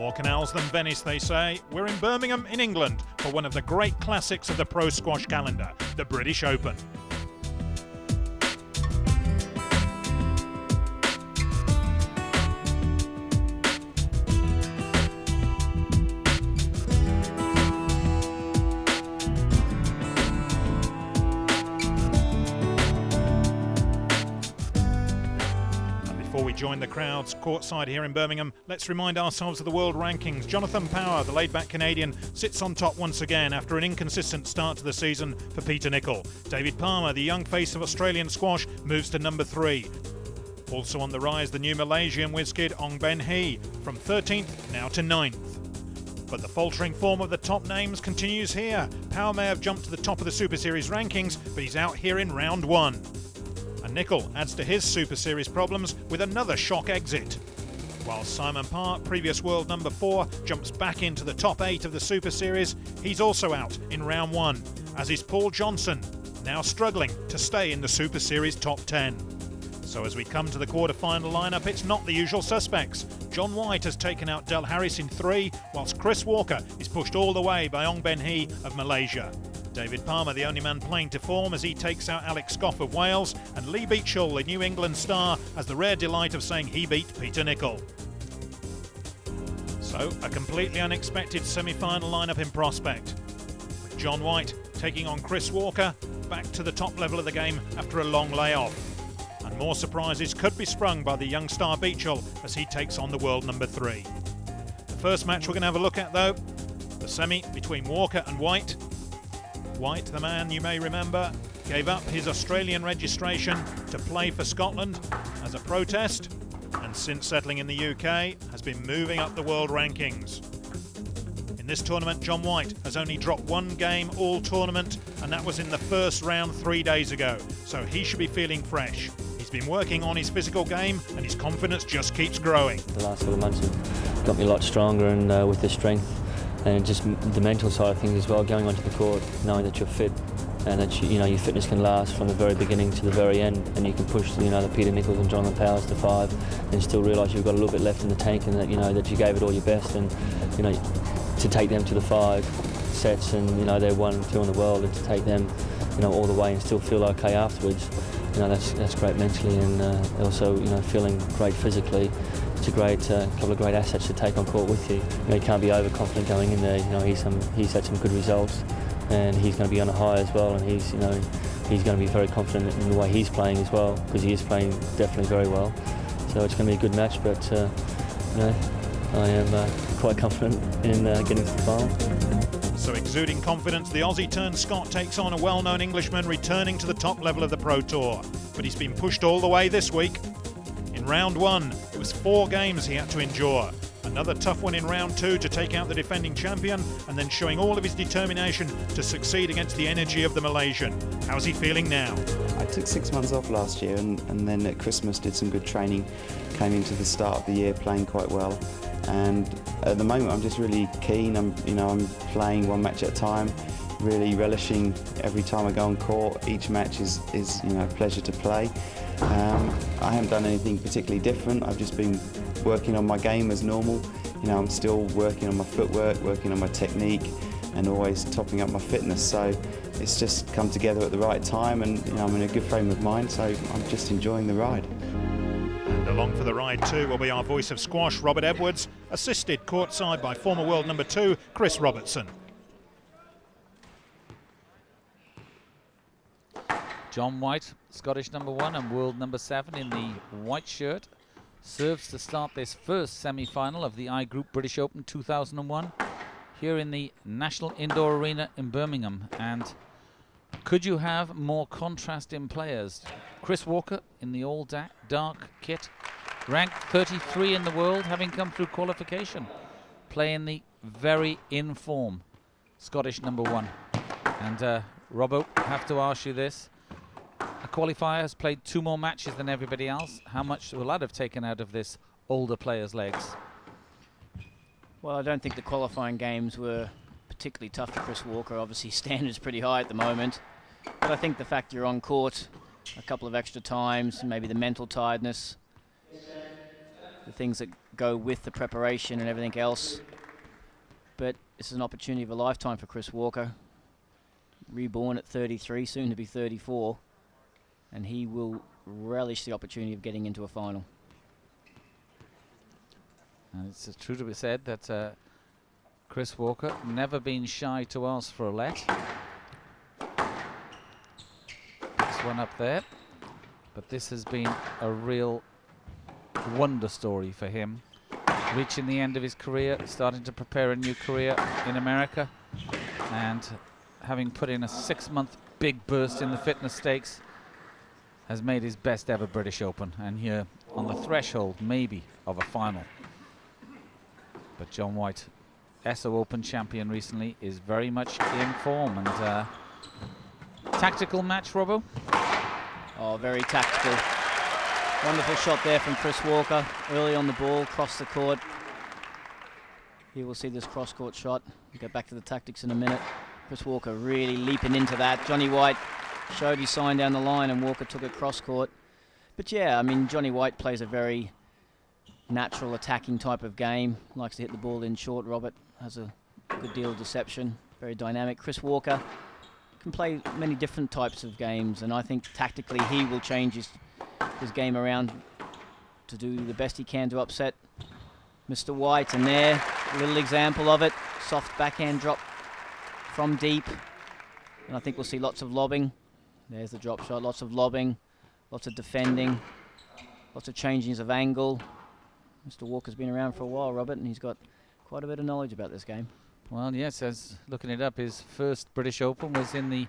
More canals than Venice, they say. We're in Birmingham, in England, for one of the great classics of the pro squash calendar, the British Open. Before we join the crowds courtside here in Birmingham, let's remind ourselves of the world rankings. Jonathan Power, the laid-back Canadian, sits on top once again after an inconsistent start to the season for Peter Nicol. David Palmer, the young face of Australian squash, moves to number 3. Also on the rise, the new Malaysian whiz kid Ong Ben Hee, from 13th now to 9th. But the faltering form of the top names continues here. Power may have jumped to the top of the Super Series rankings, but he's out here in round 1. And Nicol adds to his Super Series problems with another shock exit. While Simon Park, previous world number 4, jumps back into the top 8 of the Super Series, he's also out in round 1, as is Paul Johnson, now struggling to stay in the Super Series top 10. So as we come to the quarter-final lineup, it's not the usual suspects. John White has taken out Del Harris in 3, whilst Chris Walker is pushed all the way by Ong Ben Hee of Malaysia. David Palmer, the only man playing to form, as he takes out Alex Scoff of Wales, and Lee Beachill, the New England star, has the rare delight of saying he beat Peter Nicol. So, a completely unexpected semi-final lineup in prospect, with John White taking on Chris Walker, back to the top level of the game after a long layoff. And more surprises could be sprung by the young star Beachill as he takes on the world number 3. The first match we're going to have a look at, though, the semi between Walker and White. White, the man you may remember, gave up his Australian registration to play for Scotland as a protest, and since settling in the UK has been moving up the world rankings. In this tournament, John White has only dropped 1 game all tournament, and that was in the first round 3 days ago, so he should be feeling fresh. He's been working on his physical game and his confidence just keeps growing. The last couple of months have got me a lot stronger, and with the strength and just the mental side of things as well, going onto the court, knowing that you're fit and that your fitness can last from the very beginning to the very end, and you can push the Peter Nichols and Jonathan Powers to 5 and still realise you've got a little bit left in the tank, and that that you gave it all your best, and to take them to the 5 sets, and they're 1 and 2 in the world, and to take them all the way and still feel okay afterwards, that's great mentally, and also feeling great physically. It's a great couple of great assets to take on court with you. You can't be overconfident going in there. He's had some good results, and he's going to be on a high as well. And he's going to be very confident in the way he's playing as well, because he is playing definitely very well. So it's going to be a good match. But I am quite confident in getting to the final. So exuding confidence, the Aussie-turned-Scot takes on a well-known Englishman returning to the top level of the Pro Tour. But he's been pushed all the way this week. In round 1, it was 4 games he had to endure. Another tough one in round 2 to take out the defending champion, and then showing all of his determination to succeed against the energy of the Malaysian. How's he feeling now? I took 6 months off last year, and then at Christmas did some good training, came into the start of the year playing quite well, and at the moment I'm just really keen. I'm playing 1 match at a time, really relishing every time I go on court. Each match is a pleasure to play. I haven't done anything particularly different. I've just been working on my game as normal. I'm still working on my footwork, working on my technique, and always topping up my fitness. So it's just come together at the right time, and I'm in a good frame of mind, so I'm just enjoying the ride. And along for the ride too will be our voice of squash, Robert Edwards, assisted courtside by former world number 2, Chris Robertson. John White, Scottish number 1 and world number 7 in the white shirt, serves to start this first semi-final of the I Group British Open 2001 here in the National Indoor Arena in Birmingham. And could you have more contrast in players? Chris Walker in the all dark kit, ranked 33 in the world, having come through qualification, playing the very in-form Scottish number 1. And Robbo, I have to ask you this. A qualifier has played 2 more matches than everybody else. How much will that have taken out of this older player's legs? Well, I don't think the qualifying games were particularly tough for Chris Walker. Obviously, standard's pretty high at the moment. But I think the fact you're on court a couple of extra times, maybe the mental tiredness, the things that go with the preparation and everything else. But this is an opportunity of a lifetime for Chris Walker. Reborn at 33, soon to be 34. And he will relish the opportunity of getting into a final. And it's true to be said that Chris Walker never been shy to ask for a let. This one up there. But this has been a real wonder story for him. Reaching the end of his career, starting to prepare a new career in America, and having put in a 6-month big burst in the fitness stakes, has made his best ever British Open, and here on the threshold maybe of a final. But John White, SO Open champion recently, is very much in form. And tactical match, Robbo? Oh, very tactical. Wonderful shot there from Chris Walker. Early on the ball, across the court. Here we'll see this cross-court shot. We'll get back to the tactics in a minute. Chris Walker really leaping into that. Johnny White showed his sign down the line and Walker took it cross-court. But yeah, I mean, Johnny White plays a very natural attacking type of game. Likes to hit the ball in short. Robert has a good deal of deception. Very dynamic. Chris Walker can play many different types of games, and I think tactically he will change his game around to do the best he can to upset Mr. White. And there, a little example of it. Soft backhand drop from deep. And I think we'll see lots of lobbing. There's the drop shot, lots of lobbing, lots of defending, lots of changings of angle. Mr. Walker's been around for a while, Robert, and he's got quite a bit of knowledge about this game. Well, yes, as looking it up, his first British Open was in the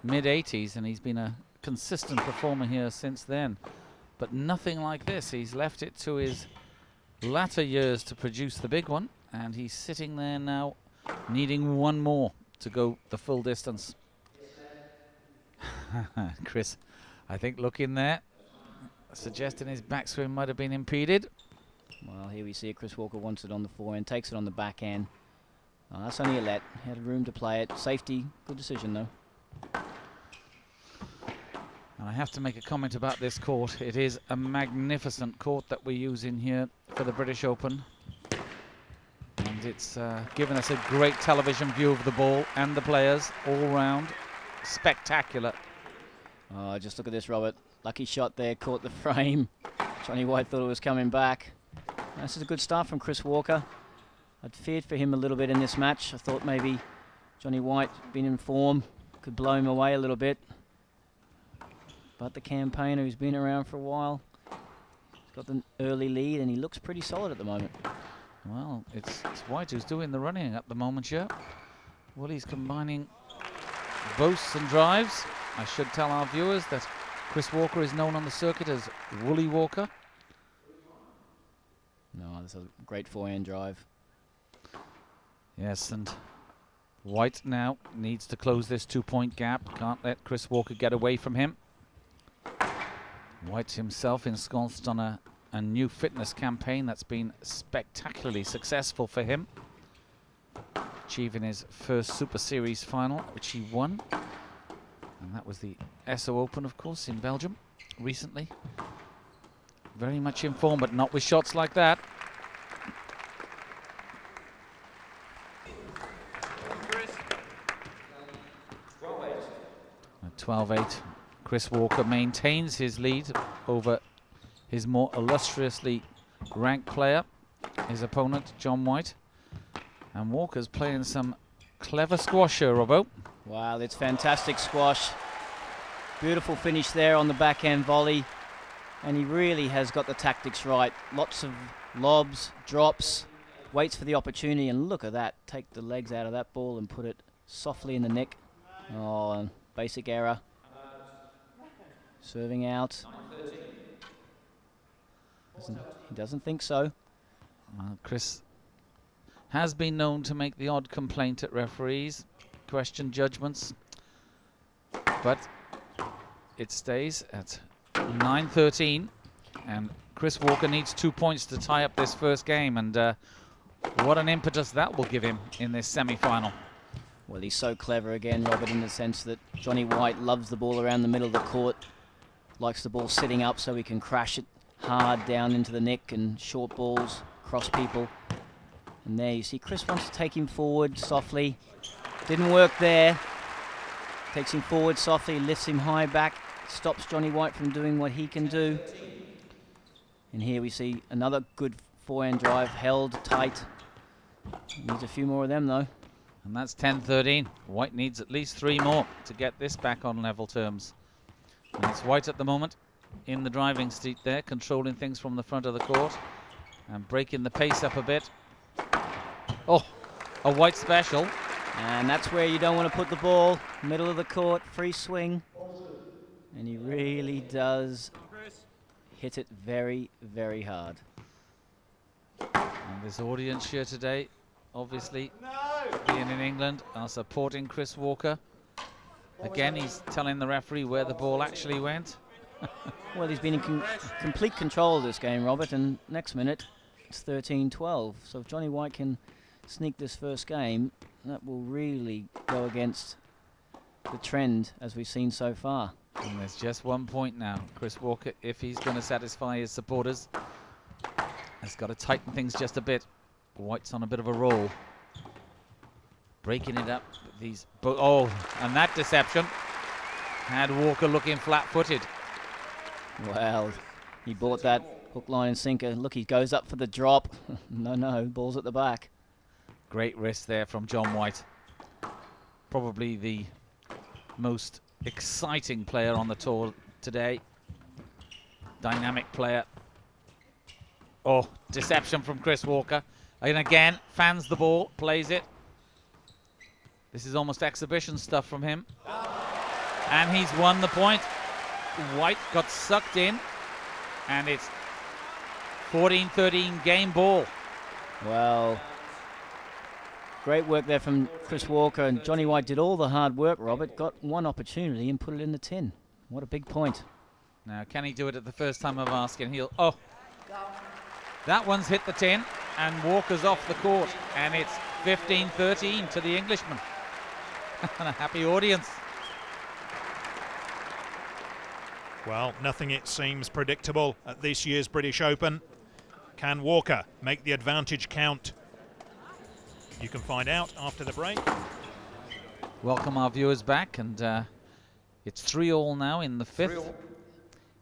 mid-80s, and he's been a consistent performer here since then. But nothing like this. He's left it to his latter years to produce the big one, and he's sitting there now needing one more to go the full distance. Chris, I think looking there, suggesting his backswing might have been impeded. Well, here we see it. Chris Walker wants it on the forehand, takes it on the backhand. Oh, that's only a let. He had room to play it. Safety, good decision though. And I have to make a comment about this court. It is a magnificent court that we're using here for the British Open. And it's given us a great television view of the ball and the players all round. Spectacular. Oh, just look at this, Robert. Lucky shot there, caught the frame. Johnny White thought it was coming back. This is a good start from Chris Walker. I'd feared for him a little bit in this match. I thought maybe Johnny White, being in form, could blow him away a little bit. But the campaigner, who's been around for a while, he's got the early lead and he looks pretty solid at the moment. Well, it's White who's doing the running at the moment, yeah. Well, he's combining boasts and drives. I should tell our viewers that Chris Walker is known on the circuit as Woolly Walker. No, that's a great forehand drive. Yes, and White now needs to close this 2-point gap. Can't let Chris Walker get away from him. White himself ensconced on a new fitness campaign that's been spectacularly successful for him. Achieving his first Super Series final, which he won. And that was the SO Open, of course, in Belgium recently. Very much in form, but not with shots like that. 12-8. Chris Walker maintains his lead over his more illustriously ranked player, his opponent, John White. And Walker's playing some clever squash here, Robbo. Wow, it's fantastic squash. Beautiful finish there on the backhand volley. And he really has got the tactics right. Lots of lobs, drops, waits for the opportunity, and look at that. Take the legs out of that ball and put it softly in the neck. Oh, basic error. Serving out. He doesn't think so. Chris has been known to make the odd complaint at referees, question judgments, but it stays at 9-13, and Chris Walker needs 2 points to tie up this first game, and what an impetus that will give him in this semi-final. Well, he's so clever again, Robert, in the sense that Johnny White loves the ball around the middle of the court, likes the ball sitting up so he can crash it hard down into the neck and short balls, cross people. And there you see Chris wants to take him forward softly. Didn't work there. Takes him forward softly, lifts him high back, stops Johnny White from doing what he can do. And here we see another good forehand drive, held tight. Needs a few more of them though. And that's 10-13. White needs at least 3 more to get this back on level terms. And it's White at the moment in the driving seat there, controlling things from the front of the court and breaking the pace up a bit. Oh, a White special. And that's where you don't want to put the ball, middle of the court, free swing. And he really does hit it very, very hard. And this audience here today, obviously, being in England, are supporting Chris Walker. Again, he's telling the referee where the ball actually went. Well, he's been in complete control of this game, Robert, and next minute it's 13-12. So if Johnny White can sneak this first game, that will really go against the trend as we've seen so far. And there's just 1 point now. Chris Walker, if he's going to satisfy his supporters, has got to tighten things just a bit. White's on a bit of a roll. Breaking it up with these... Oh, and that deception had Walker looking flat-footed. Well, he bought that hook, line and sinker. Look, he goes up for the drop. No, ball's at the back. Great wrist there from John White. Probably the most exciting player on the tour today. Dynamic player. Oh, deception from Chris Walker. And again, fans the ball, plays it. This is almost exhibition stuff from him. And he's won the point. White got sucked in. And it's 14-13 game ball. Well, great work there from Chris Walker, and Johnny White did all the hard work, Robert. Got one opportunity and put it in the tin. What a big point. Now, can he do it at the first time of asking? Oh, that one's hit the tin, and Walker's off the court, and it's 15-13 to the Englishman. And a happy audience. Well, nothing, it seems, predictable at this year's British Open. Can Walker make the advantage count? You can find out after the break. Welcome our viewers back, and it's 3-3 now in the 5th.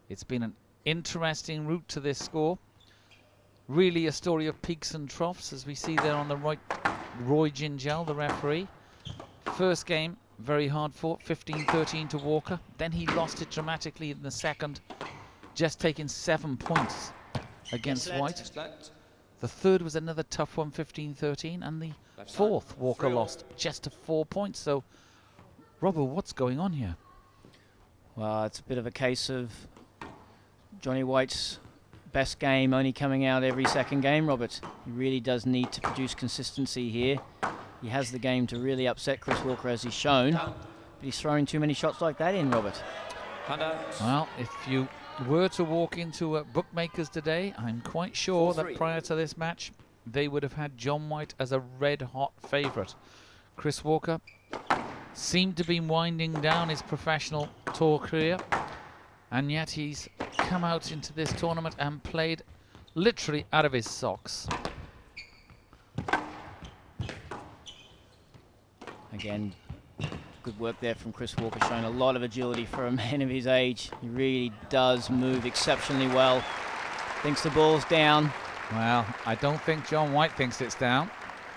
It's been an interesting route to this score. Really a story of peaks and troughs, as we see there on the right. Roy Gingell, the referee. First game, very hard fought, 15-13 to Walker. Then he lost it dramatically in the second, just taking 7 points against White. The third was another tough one, 15-13, and the fourth Walker lost just to 4 points. So, Robert, what's going on here? Well, it's a bit of a case of Johnny White's best game only coming out every second game, Robert. He really does need to produce consistency here. He has the game to really upset Chris Walker, as he's shown, but he's throwing too many shots like that in, Robert. Well, if you were to walk into bookmakers today, I'm quite sure that prior to this match, they would have had John White as a red-hot favourite. Chris Walker seemed to be winding down his professional tour career, and yet he's come out into this tournament and played literally out of his socks. Again, good work there from Chris Walker, showing a lot of agility for a man of his age. He really does move exceptionally well. Thinks the ball's down. Well, I don't think John White thinks it's down.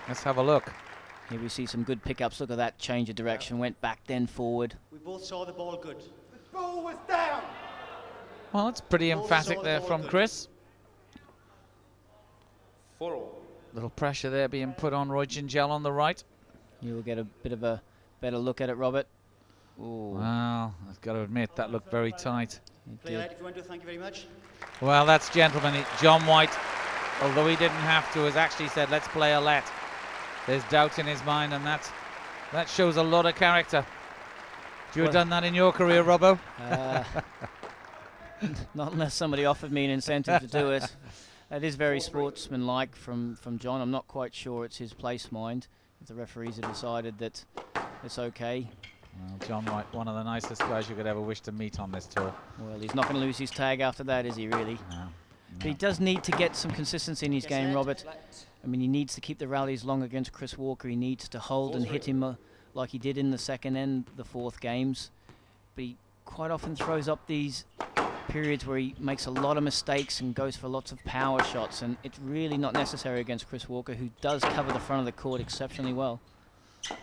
Let's have a look. Here we see some good pickups. Look at that change of direction. Went back, then forward. We both saw the ball good. The ball was down. Well, it's pretty emphatic there from Chris. 4-4. Little pressure there being put on Roy Gingell on the right. You will get a bit of a better look at it, Robert. Ooh. Well, I've got to admit, that looked very tight. Player, if you want to, thank you very much. Well, that's gentlemanly. John White, although he didn't have to, has actually said, let's play a let. There's doubt in his mind, and that shows a lot of character. Have you done that in your career, Robbo? Not unless somebody offered me an incentive to do it. That is very sportsmanlike from John. I'm not quite sure it's his place mind. If the referees have decided that it's okay. Well, John White, one of the nicest guys you could ever wish to meet on this tour. Well, he's not going to lose his tag after that, is he really? No. But he does need to get some consistency in his game, Robert. I mean, he needs to keep the rallies long against Chris Walker. He needs to hold and hit him like he did in the second and the fourth games. But he quite often throws up these periods where he makes a lot of mistakes and goes for lots of power shots, and it's really not necessary against Chris Walker, who does cover the front of the court exceptionally well.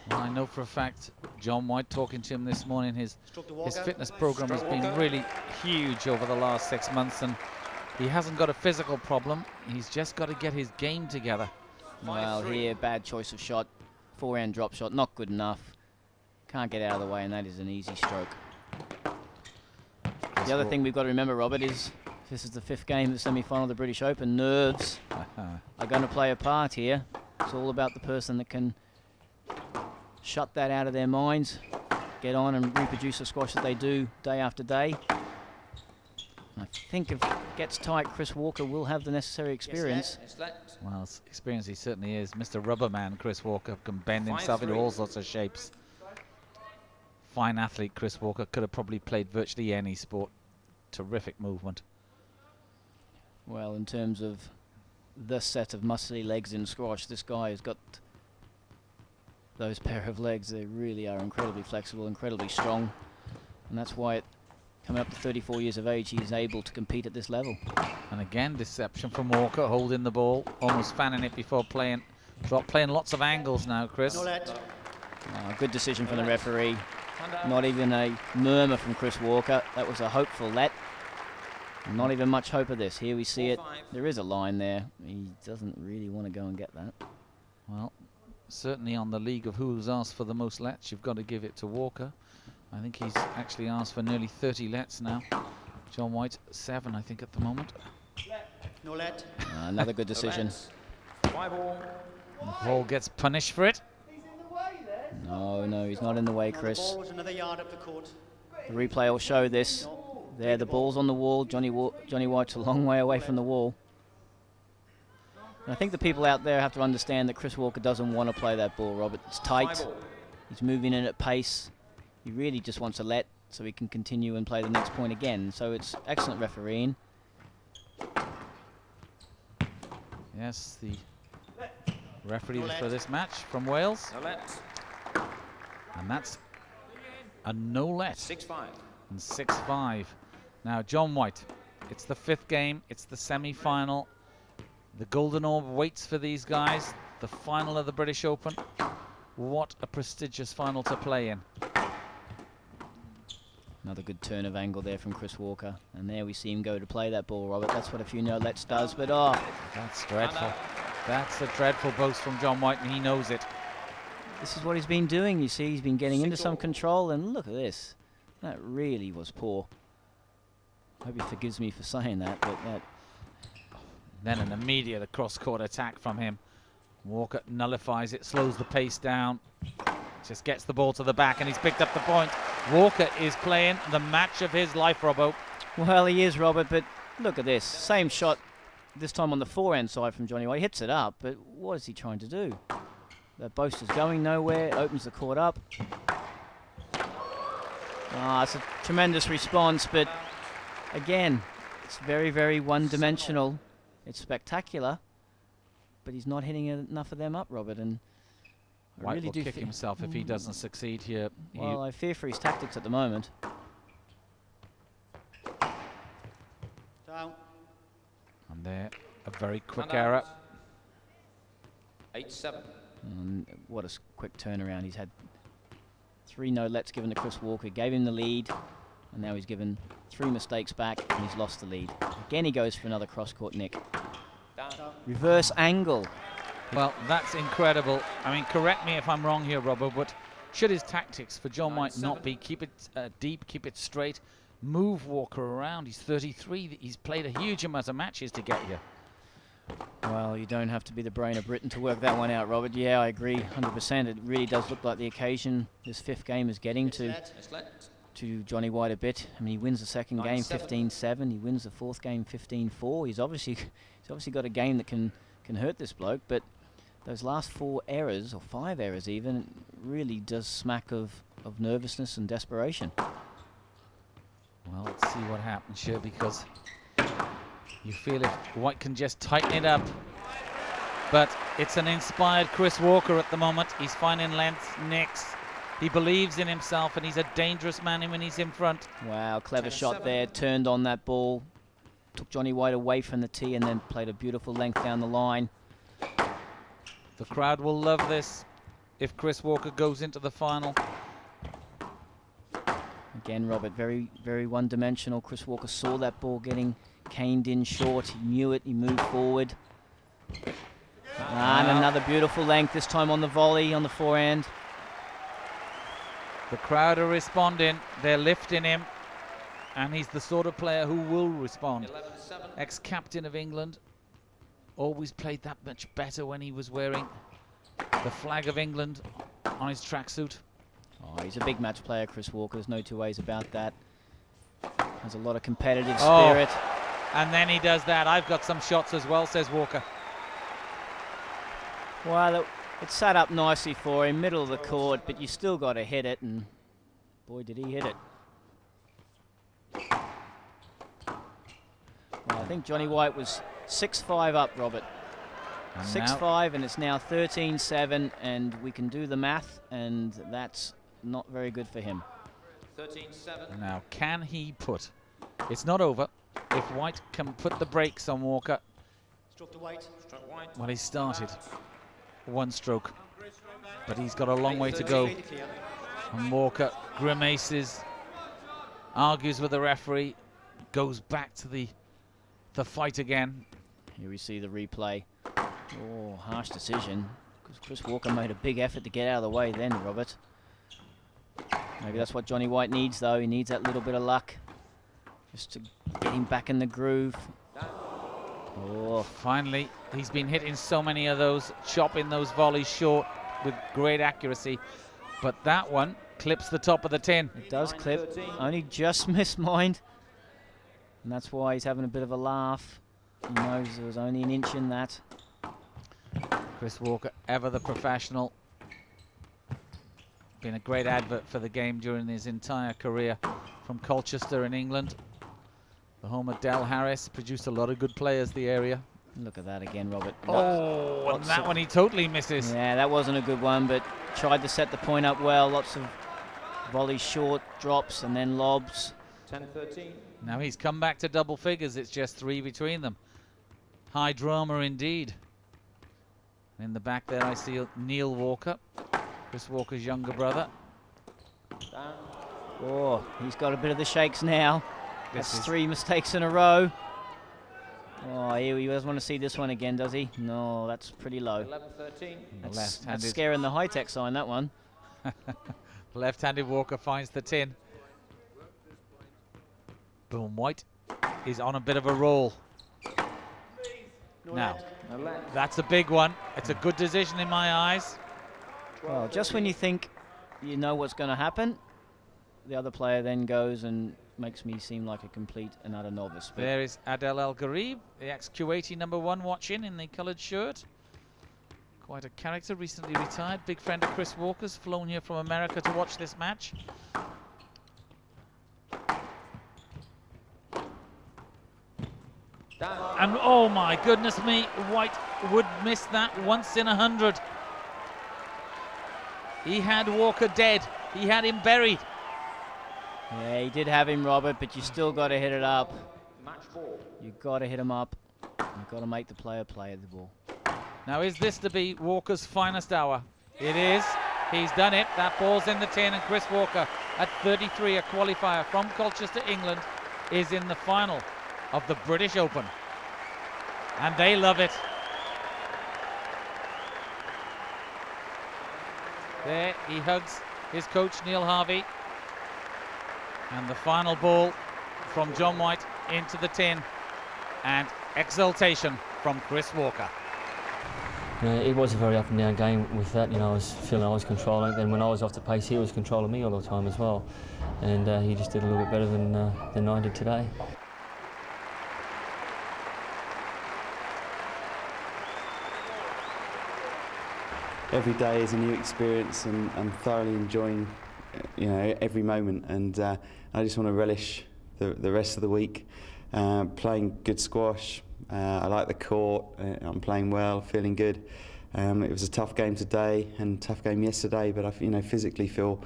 Well, I know for a fact, John White, talking to him this morning, his fitness program has been really huge over the last 6 months, and he hasn't got a physical problem. He's just got to get his game together. Well, here, bad choice of shot. Forehand drop shot, not good enough. Can't get out of the way, and that is an easy stroke. The other thing we've got to remember, Robert, is this is the 5th game of the semi-final of the British Open. Nerves are going to play a part here. It's all about the person that can shut that out of their minds, get on and reproduce the squash that they do day after day. I think if it gets tight, Chris Walker will have the necessary experience. Well, experience he certainly is. Mr. Rubberman, Chris Walker, can bend himself into all sorts of shapes. Fine athlete, Chris Walker. Could have probably played virtually any sport. Terrific movement. Well, in terms of the set of muscly legs in squash, this guy has got those pair of legs. They really are incredibly flexible, incredibly strong. And that's why, coming up to 34 years of age, he's able to compete at this level. And again, deception from Walker, holding the ball, almost fanning it before playing. Playing lots of angles now, Chris. Good decision from the referee. Not even a murmur from Chris Walker. That was a hopeful let. Not even much hope of this. Here we see it. There is a line there. He doesn't really want to go and get that. Well, certainly on the league of who's asked for the most lets, you've got to give it to Walker. I think he's actually asked for nearly 30 lets now. John White, 7, I think, at the moment. No let. Another good decision. Ball gets punished for it. No, he's not in the way, Chris. The ball was another yard up the court. The replay will show this. There, the ball's on the wall. Johnny White's a long way away from the wall. And I think the people out there have to understand that Chris Walker doesn't want to play that ball, Robert. It's tight. He's moving in at pace. He really just wants a let so he can continue and play the next point again. So it's excellent refereeing. Yes, the referee for this match from Wales. And that's a no let. 6-5. And 6-5. Now, John White, it's the 5th game. It's the semi-final. The Golden Orb waits for these guys. The final of the British Open. What a prestigious final to play in. Another good turn of angle there from Chris Walker. And there we see him go to play that ball, Robert. That's what a few no-lets does, but that's dreadful. That's a dreadful boast from John White, and he knows it. This is what he's been doing, you see. He's been getting into some control, and look at this. That really was poor. Hope he forgives me for saying that, but that... Then an immediate cross-court attack from him. Walker nullifies it, slows the pace down. Just gets the ball to the back, and he's picked up the point. Walker is playing the match of his life, Robbo. Well, he is, Robert, but look at this. Same shot, this time on the forehand side from Johnny White. He hits it up, but what is he trying to do? That boast is going nowhere. It opens the court up. It's a tremendous response, but again, it's very, very one-dimensional. It's spectacular, but he's not hitting enough of them up, Robert. And White will kick himself if he doesn't succeed here. Well, I fear for his tactics at the moment. Down. And there, a very quick error. 8-7. And what a quick turnaround. He's had 3 no-lets given to Chris Walker, gave him the lead, and now he's given 3 mistakes back, and he's lost the lead. Again, he goes for another cross-court nick. Down. Reverse angle. Well, that's incredible. I mean, correct me if I'm wrong here, Robbo, but should his tactics for John White not be keep it deep, keep it straight, move Walker around? He's 33. He's played a huge amount of matches to get here. Well, you don't have to be the brain of Britain to work that one out, Robert. Yeah, I agree 100%. It really does look like the occasion this 5th game is getting to Johnny White a bit. I mean, he wins the second game 15-7. He wins the 4th game 15-4. He's obviously got a game that can hurt this bloke, but those last 4 errors, or 5 errors even, really does smack of nervousness and desperation. Well, let's see what happens here, because You feel if White can just tighten it up. But it's an inspired Chris Walker at the moment. He's finding length next. He believes in himself, and he's a dangerous man when he's in front. Wow, clever shot there. Turned on that ball. Took Johnny White away from the tee and then played a beautiful length down the line. The crowd will love this if Chris Walker goes into the final. Again, Robert, very, very one-dimensional. Chris Walker saw that ball getting caned in short. He knew it. He moved forward. And another beautiful length, this time on the volley, on the forehand. The crowd are responding. They're lifting him. And he's the sort of player who will respond. Ex-captain of England. Always played that much better when he was wearing the flag of England on his tracksuit. Oh, he's a big match player, Chris Walker. There's no two ways about that. Has a lot of competitive spirit. And then he does that. I've got some shots as well, says Walker. Well, it sat up nicely for him, middle of the court, but you still got to hit it, and boy, did he hit it. Well, I think Johnny White was 6-5 up, Robert. 6-5, and it's now 13-7, and we can do the math, and that's not very good for him. 13-7. Now, can he put? It's not over. If White can put the brakes on Walker. Stroke to White. Well, he started one stroke, but he's got a long way to go. And Walker grimaces, argues with the referee, goes back to the fight again. Here we see the replay. Oh, harsh decision, because Chris Walker made a big effort to get out of the way then, Robert. Maybe that's what Johnny White needs, though. He needs that little bit of luck just to get him back in the groove. Oh, finally, he's been hitting so many of those, chopping those volleys short with great accuracy. But that one clips the top of the tin. It does clip, only just missed mine. And that's why he's having a bit of a laugh. He knows there was only an inch in that. Chris Walker, ever the professional. Been a great advert for the game during his entire career from Colchester in England. The home of Del Harris, produced a lot of good players, the area. Look at that again, Robert. Oh, and that one he totally misses. Yeah, that wasn't a good one, but tried to set the point up well. Lots of volleys short, drops, and then lobs. 10-13. Now he's come back to double figures. It's just 3 between them. High drama indeed. In the back there I see Neil Walker, Chris Walker's younger brother. Oh, he's got a bit of the shakes now. That's 3 mistakes in a row. Oh, he doesn't want to see this one again, does he? No, that's pretty low. 11-13. That's scaring the high-tech sign, that one. Left-handed Walker finds the tin. Boom, White is on a bit of a roll. Now, that's a big one. It's a good decision in my eyes. Well, just when you think you know what's going to happen, the other player then goes and makes me seem like a complete and utter novice. But there is Adel El Gharib, the ex-Kuwaiti #1 watching in the coloured shirt. Quite a character, recently retired. Big friend of Chris Walker's, flown here from America to watch this match. And oh my goodness me, White would miss that once in 100. He had Walker dead. He had him buried. Yeah, he did have him, Robert, but you still got to hit it up. Match ball. You got to hit him up. You've got to make the player play the ball. Now, is this to be Walker's finest hour? It is. He's done it. That ball's in the tin, and Chris Walker at 33, a qualifier from Colchester, England, is in the final of the British Open. And they love it. There he hugs his coach Neil Harvey. And the final ball from John White into the tin. And exultation from Chris Walker. Yeah, it was a very up and down game with that. You know, I was feeling I was controlling it. Then when I was off the pace, he was controlling me all the time as well. And he just did a little bit better than I did today. Every day is a new experience, and I'm thoroughly enjoying, you know, every moment. And I just want to relish the rest of the week playing good squash. I like the court. I'm playing well, feeling good. It was a tough game today and tough game yesterday, but I physically feel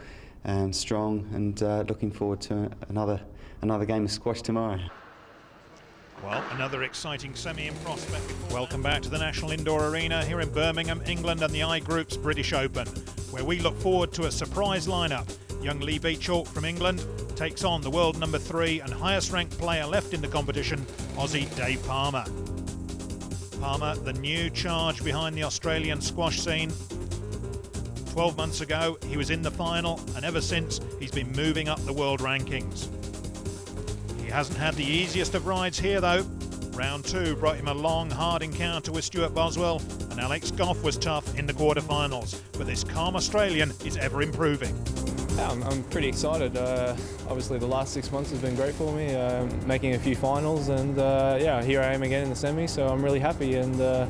strong and looking forward to another game of squash tomorrow. Well, another exciting semi in prospect. Welcome back to the National Indoor Arena here in Birmingham, England, and the I Group's British Open, where we look forward to a surprise lineup. Young Lee Beachill from England takes on the world number 3 and highest ranked player left in the competition, Aussie Dave Palmer. Palmer, the new charge behind the Australian squash scene. 12 months ago, he was in the final, and ever since, he's been moving up the world rankings. He hasn't had the easiest of rides here, though. Round 2 brought him a long, hard encounter with Stuart Boswell, and Alex Goff was tough in the quarterfinals. But this calm Australian is ever improving. Yeah, I'm pretty excited. Obviously, the last 6 months has been great for me, making a few finals, and yeah, here I am again in the semi, so I'm really happy. And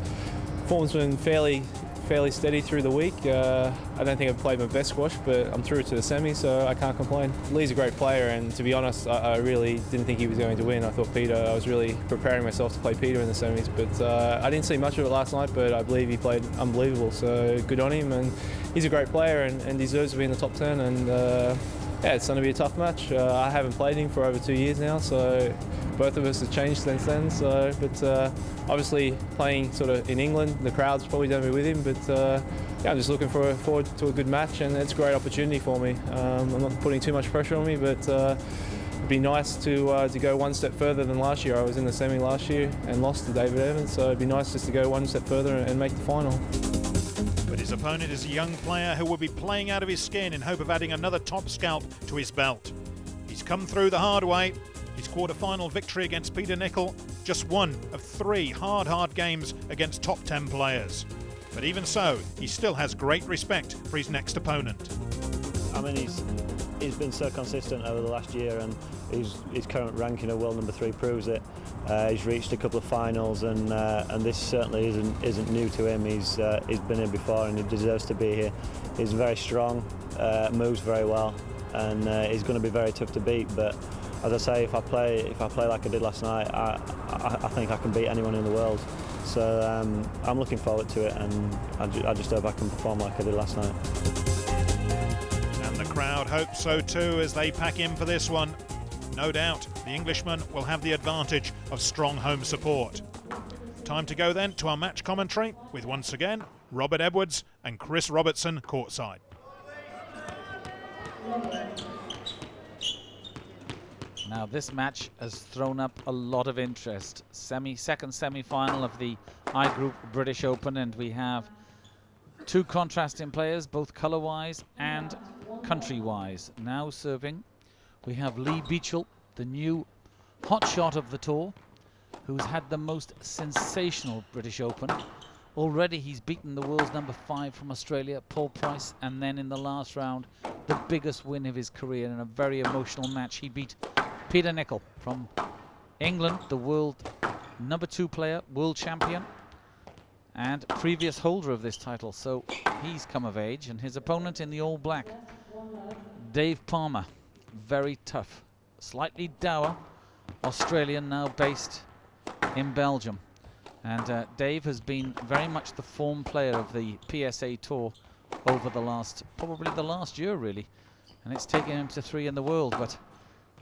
form's been fairly steady through the week. I don't think I've played my best squash, but I'm through to the semi, so I can't complain. Lee's a great player, and to be honest, I really didn't think he was going to win. I thought Peter, I was really preparing myself to play Peter in the semis, but I didn't see much of it last night, but I believe he played unbelievable, so good on him. And he's a great player and deserves to be in the top 10, and yeah, it's going to be a tough match. I haven't played him for over 2 years now, so both of us have changed since then. So, but obviously playing sort of in England, the crowd's probably don't be with him. But yeah, I'm just looking forward to a good match, and it's a great opportunity for me. I'm not putting too much pressure on me, but it'd be nice to go one step further than last year. I was in the semi last year and lost to David Evans, so it'd be nice just to go one step further and make the final. But his opponent is a young player who will be playing out of his skin in hope of adding another top scalp to his belt. He's come through the hard way. His quarter-final victory against Peter Nicol, just one of 3 hard games against top 10 players. But even so, he still has great respect for his next opponent. I mean, he's been so consistent over the last year, and his current ranking of world number 3 proves it. He's reached a couple of finals, and this certainly isn't new to him. He's been here before, and he deserves to be here. He's very strong, moves very well, and he's going to be very tough to beat. But as I say, if I play like I did last night, I think I can beat anyone in the world. So I'm looking forward to it, and I just hope I can perform like I did last night. And the crowd hope so too as they pack in for this one. No doubt, the Englishman will have the advantage of strong home support. Time to go then to our match commentary with, once again, Robert Edwards and Chris Robertson courtside. Now this match has thrown up a lot of interest. Second semi-final of the I Group British Open, and we have 2 contrasting players, both colour-wise and country-wise. Now serving, we have Lee Beachill, the new hotshot of the tour, who's had the most sensational British Open. Already he's beaten the world's number 5 from Australia, Paul Price, and then in the last round, the biggest win of his career in a very emotional match. He beat Peter Nicol from England, the world number 2 player, world champion, and previous holder of this title. So he's come of age, and his opponent in the all black, Dave Palmer, very tough, slightly dour Australian, now based in Belgium. And Dave has been very much the form player of the PSA Tour over probably the last year really, and it's taken him to 3 in the world. But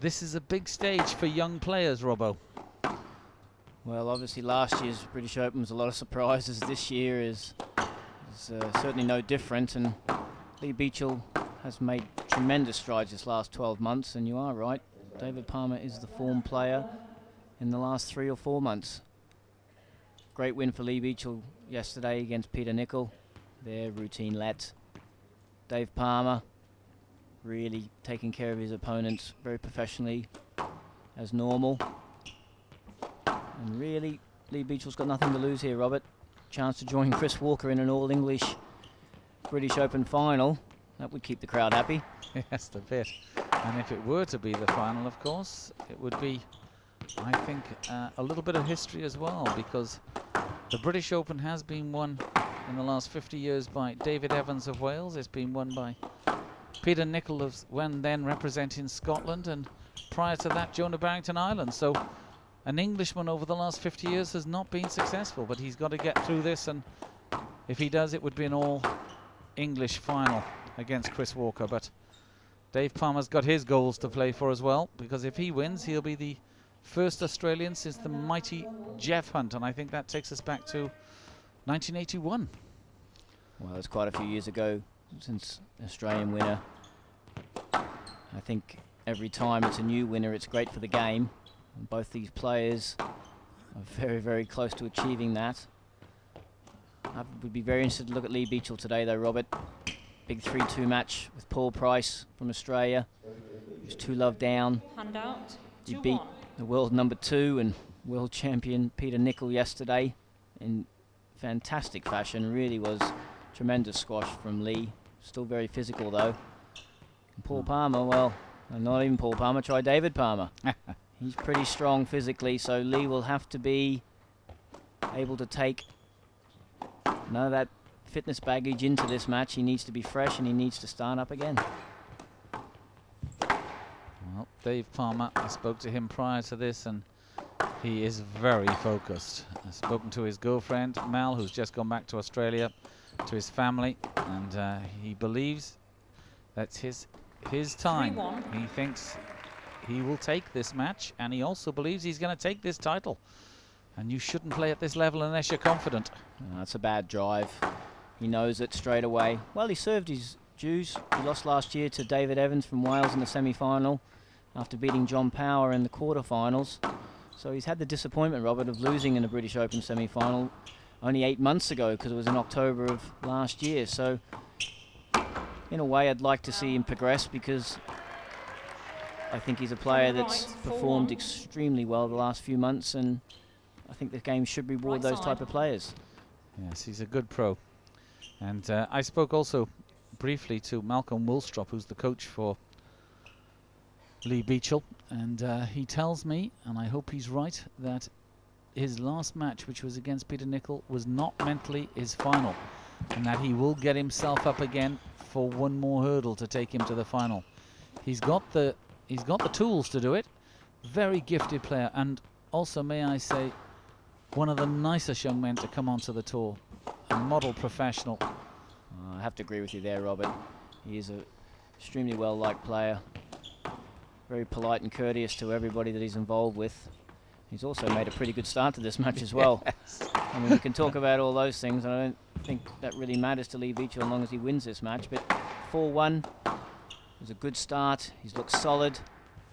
this is a big stage for young players, Robbo. Well, obviously last year's British Open was a lot of surprises. This year is certainly no different, and Lee Beachill has made tremendous strides this last 12 months, and you are right, David Palmer is the form player in the last 3 or 4 months. Great win for Lee Beachill yesterday against Peter Nicol. Their routine let. Dave Palmer really taking care of his opponents very professionally, as normal. And really, Lee Beachill's got nothing to lose here, Robert. Chance to join Chris Walker in an all-English British Open final. That would keep the crowd happy. Yes, a bit. And if it were to be the final, of course, it would be, I think, a little bit of history as well, because the British Open has been won in the last 50 years by David Evans of Wales. It's been won by Peter Nicol, when then representing Scotland, and prior to that, Jonah Barrington Ireland. So an Englishman over the last 50 years has not been successful, but he's got to get through this, and if he does, it would be an all-English final against Chris Walker. But Dave Palmer's got his goals to play for as well, because if he wins, he'll be the first Australian since the mighty Jeff Hunt, and I think that takes us back to 1981. Well, it's quite a few years ago since Australian winner. I think every time it's a new winner, it's great for the game. And both these players are very, very close to achieving that. I would be very interested to look at Lee Beachill today, though, Robert. Big 3-2 match with Paul Price from Australia. He was 2-love down. Handout. He beat the world number 2 and world champion Peter Nicol yesterday in fantastic fashion. Really was tremendous squash from Lee. Still very physical, though. And Paul Palmer, well, not even Paul Palmer, try David Palmer. He's pretty strong physically, so Lee will have to be able to take none of that fitness baggage into this match. He needs to be fresh and he needs to start up again. Well, Dave Palmer, I spoke to him prior to this, and he is very focused. I've spoken to his girlfriend, Mal, who's just gone back to Australia, to his family, and he believes that's his time. 3-1. He thinks he will take this match, and he also believes he's going to take this title. And you shouldn't play at this level unless you're confident. That's a bad drive. He knows it straight away. Well, he served his dues. He lost last year to David Evans from Wales in the semi-final after beating John Power in the quarter-finals. So he's had the disappointment, Robert, of losing in the British Open semi-final only 8 months ago, because it was in October of last year. So in a way, I'd like to see him progress, because I think he's a player that's performed extremely well the last few months, and I think the game should reward those type of players. Yes, he's a good pro. And I spoke also briefly to Malcolm Woolstrop, who's the coach for Lee Beachill, and he tells me, and I hope he's right, that his last match, which was against Peter Nicol, was not mentally his final, and that he will get himself up again for one more hurdle to take him to the final. He's got the tools to do it. Very gifted player, and also, may I say, one of the nicest young men to come onto the tour. A model professional. I have to agree with you there, Robert. He is a extremely well-liked player. Very polite and courteous to everybody that he's involved with. He's also made a pretty good start to this match as well. Yes. I mean, we can talk about all those things, and I don't think that really matters to Lee Beachill as long as he wins this match. But 4-1 was a good start. He's looked solid.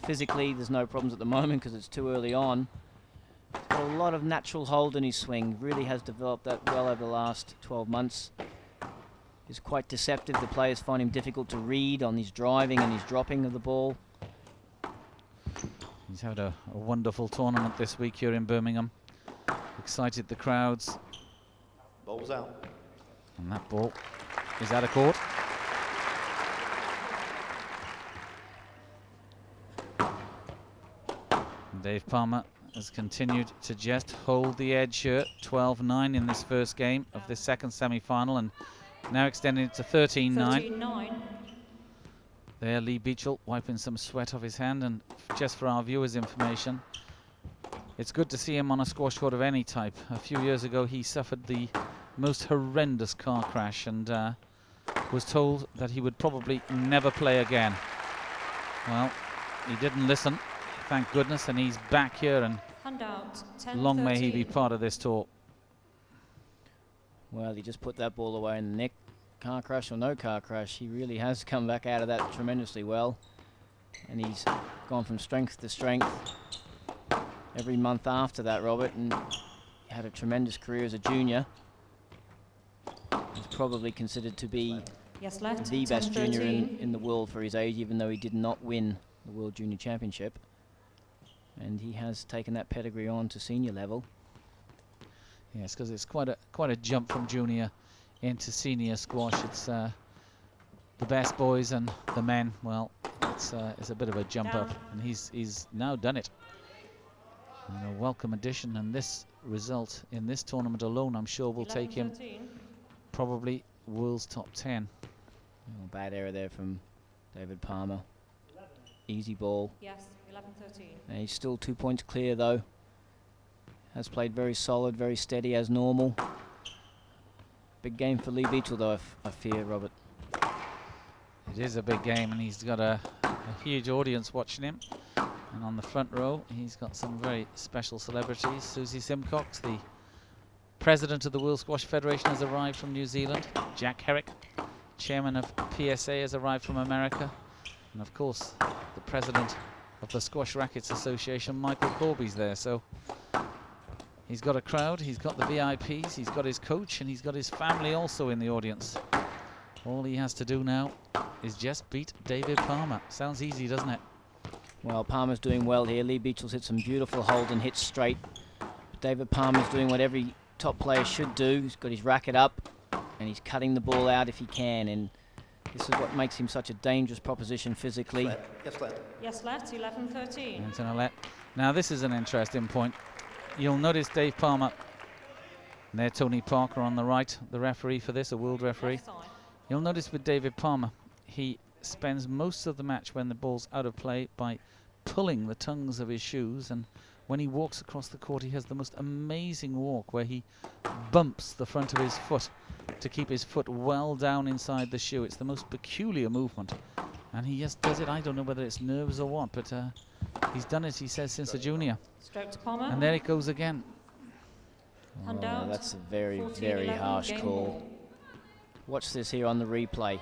Physically, there's no problems at the moment because it's too early on. He's got a lot of natural hold in his swing. Really has developed that well over the last 12 months. He's quite deceptive. The players find him difficult to read on his driving and his dropping of the ball. He's had a wonderful tournament this week here in Birmingham. Excited the crowds. Ball's out. And that ball is out of court. And Dave Palmer has continued to just hold the edge here. 12-9 in this first game of this second semi-final, and now extending it to 13-9. 13-9. There, Lee Beachill wiping some sweat off his hand, and just for our viewers' information, it's good to see him on a squash court of any type. A few years ago, he suffered the most horrendous car crash and was told that he would probably never play again. Well, he didn't listen, thank goodness, and he's back here, and Handout, 10, long may he 13. be part of this tour. Well, he just put that ball away in the neck. Car crash or no car crash, he really has come back out of that tremendously well. And he's gone from strength to strength every month after that, Robert, and he had a tremendous career as a junior. He's probably considered to be Yes, left, the 10, best junior 13. in the world for his age, even though he did not win the World Junior Championship. And he has taken that pedigree on to senior level. Yes, because it's quite a jump from junior into senior squash. It's the best boys and the men. Well, it's a bit of a jump Down. up, and he's now done it. And a welcome addition, and this result in this tournament alone, I'm sure, will 11, take him 13. probably world's top 10. Oh, bad error there from David Palmer. Easy ball. Yes, 11, 13. And he's still 2 points clear, though. has played very solid, very steady as normal. Big game for Lee Beachill though, I fear, Robert. It is a big game, and he's got a huge audience watching him. And on the front row, he's got some very special celebrities. Susie Simcox, the president of the World Squash Federation, has arrived from New Zealand. Jack Herrick, chairman of PSA, has arrived from America. And of course, the president of the Squash Rackets Association, Michael Corby's there. So he's got a crowd, he's got the VIPs, he's got his coach, and he's got his family also in the audience. All he has to do now is just beat David Palmer. Sounds easy, doesn't it? Well, Palmer's doing well here. Lee Beachill's hit some beautiful hold and hits straight. But David Palmer's doing what every top player should do. He's got his racket up, and he's cutting the ball out if he can. And this is what makes him such a dangerous proposition physically. Yes, let. Yes, let 11-13. Antonellet. Now this is an interesting point. You'll notice Dave Palmer, and there Tony Parker on the right, the referee for this, a world referee. Left side. You'll notice with David Palmer, he spends most of the match when the ball's out of play by pulling the tongues of his shoes, and when he walks across the court he has the most amazing walk where he bumps the front of his foot to keep his foot well down inside the shoe. It's the most peculiar movement, and he just does it. I don't know whether it's nerves or what, but he's done it, he says, since a junior. Stroke to Palmer. And there it goes again. Hand Oh, out. that's a very, 14-11 very harsh game call. ball. Watch this here on the replay.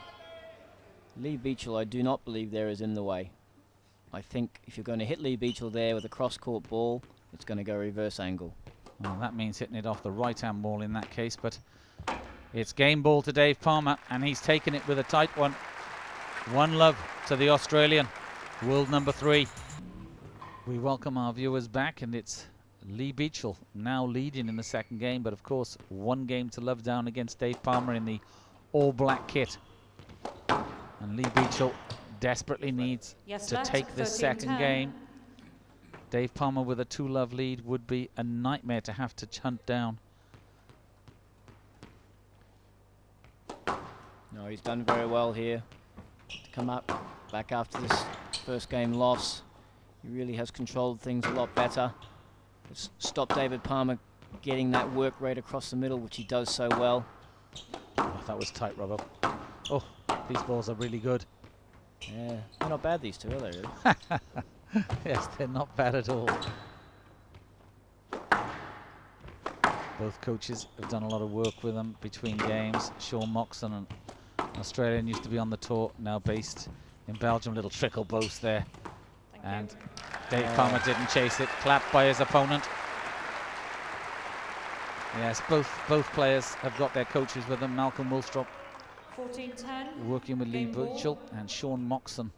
Lee Beachill, I do not believe there is in the way. I think if you're going to hit Lee Beachill there with a cross-court ball, it's going to go reverse angle. Well, that means hitting it off the right-hand wall in that case, but it's game ball to Dave Palmer, and he's taken it with a tight one. One love to the Australian, world number 3. We welcome our viewers back, and it's Lee Beachill now leading in the second game, but of course 1 game to love down against Dave Palmer in the all-black kit. And Lee Beachill desperately needs Yes, to let take this 13-10. second game. Dave Palmer with a 2-love lead would be a nightmare to have to hunt down. No, he's done very well here to come up back after this first game loss. He really has controlled things a lot better. It's stopped David Palmer getting that work rate across the middle, which he does so well. Oh, that was tight, Robbo. Oh, these balls are really good. Yeah, they're not bad, these two, are they, really? Yes, they're not bad at all. Both coaches have done a lot of work with them between games. Sean Moxon, an Australian, used to be on the tour, now based in Belgium. Little trickle boast there. Thank And you. Dave Palmer didn't chase it, clapped by his opponent. Yes, both players have got their coaches with them. Malcolm Woolstrop 14-10. working with Lee Game ball. Beachill, and Sean Moxon,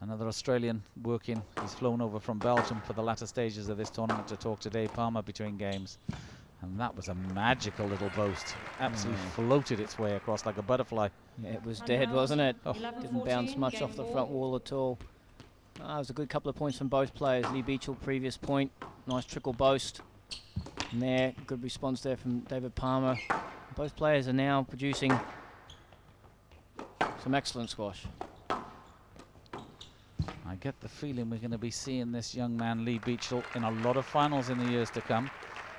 another Australian, working. He's flown over from Belgium for the latter stages of this tournament to talk to Dave Palmer between games. And that was a magical little boast. Absolutely floated its way across like a butterfly. Yeah, it was And dead, now wasn't it? 11-14, Didn't bounce much game off the ball. front wall at all. It was a good couple of points from both players. Lee Beachill, previous point, nice trickle boast. And there, good response there from David Palmer. Both players are now producing some excellent squash. I get the feeling we're going to be seeing this young man, Lee Beachill, in a lot of finals in the years to come.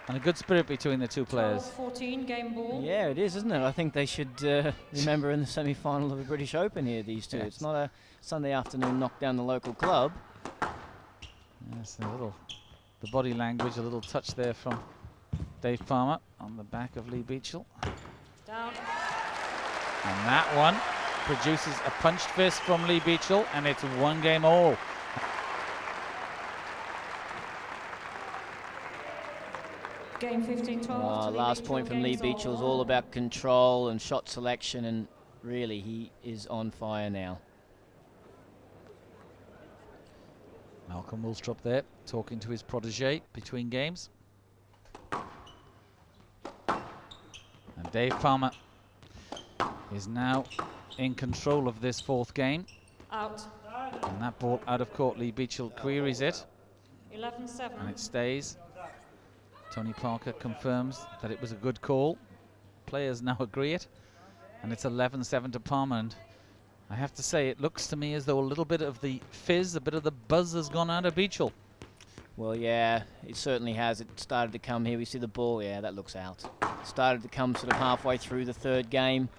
And a good spirit between the two players. 12-14 game ball. Yeah, it is, isn't it? I think they should remember in the semi-final of the British Open here, these two. Yes. It's not a Sunday afternoon knock down the local club. Yes, the body language, a little touch there from Dave Palmer on the back of Lee Beachill. Down. And that one produces a punched fist from Lee Beachill, and it's 1 game all. Game 15-12. to Lee Last Beachill. point from Lee Game's Beachill is all all on. about control and shot selection, and really he is on fire now. Malcolm Woolstrop there, talking to his protege between games. And Dave Palmer is now in control of this 4th game. Out. And that ball out of court, Lee Beachill queries it, 11-7. and it stays. Tony Parker confirms that it was a good call. Players now agree it, and it's 11-7 to Palmer. And I have to say, it looks to me as though a little bit of the fizz, a bit of the buzz has gone out of Beachill. Well, yeah, it certainly has. It started to come here. We see the ball. Yeah, that looks out. Started to come sort of halfway through the third game.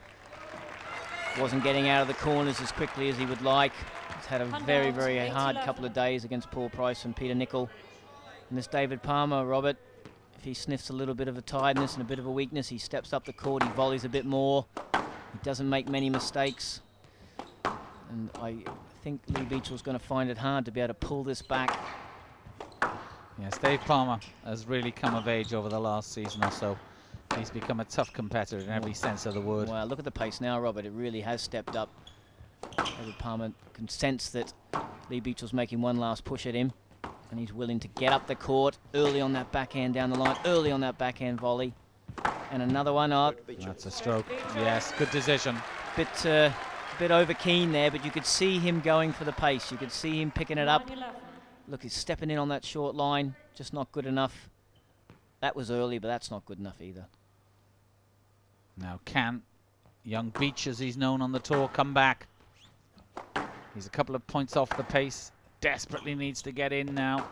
Wasn't getting out of the corners as quickly as he would like. He's had a very, very hard couple of days against Paul Price and Peter Nicol. And this David Palmer, Robert, if he sniffs a little bit of a tiredness and a bit of a weakness, he steps up the court, he volleys a bit more. He doesn't make many mistakes. And I think Lee Beachill's going to find it hard to be able to pull this back. Yes, Dave Palmer has really come of age over the last season or so. He's become a tough competitor in every sense of the word. Wow, look at the pace now, Robert. It really has stepped up. David Palmer can sense that Lee Beachill's making one last push at him, and he's willing to get up the court early on that backhand down the line, early on that backhand volley. And another one up. That's a stroke. Yes, good decision. Bit over keen there, but you could see him going for the pace. You could see him picking it up. Look, he's stepping in on that short line, just not good enough. That was early, but that's not good enough either. Now can young Beach, as he's known on the tour, come back? He's a couple of points off the pace. Desperately needs to get in now.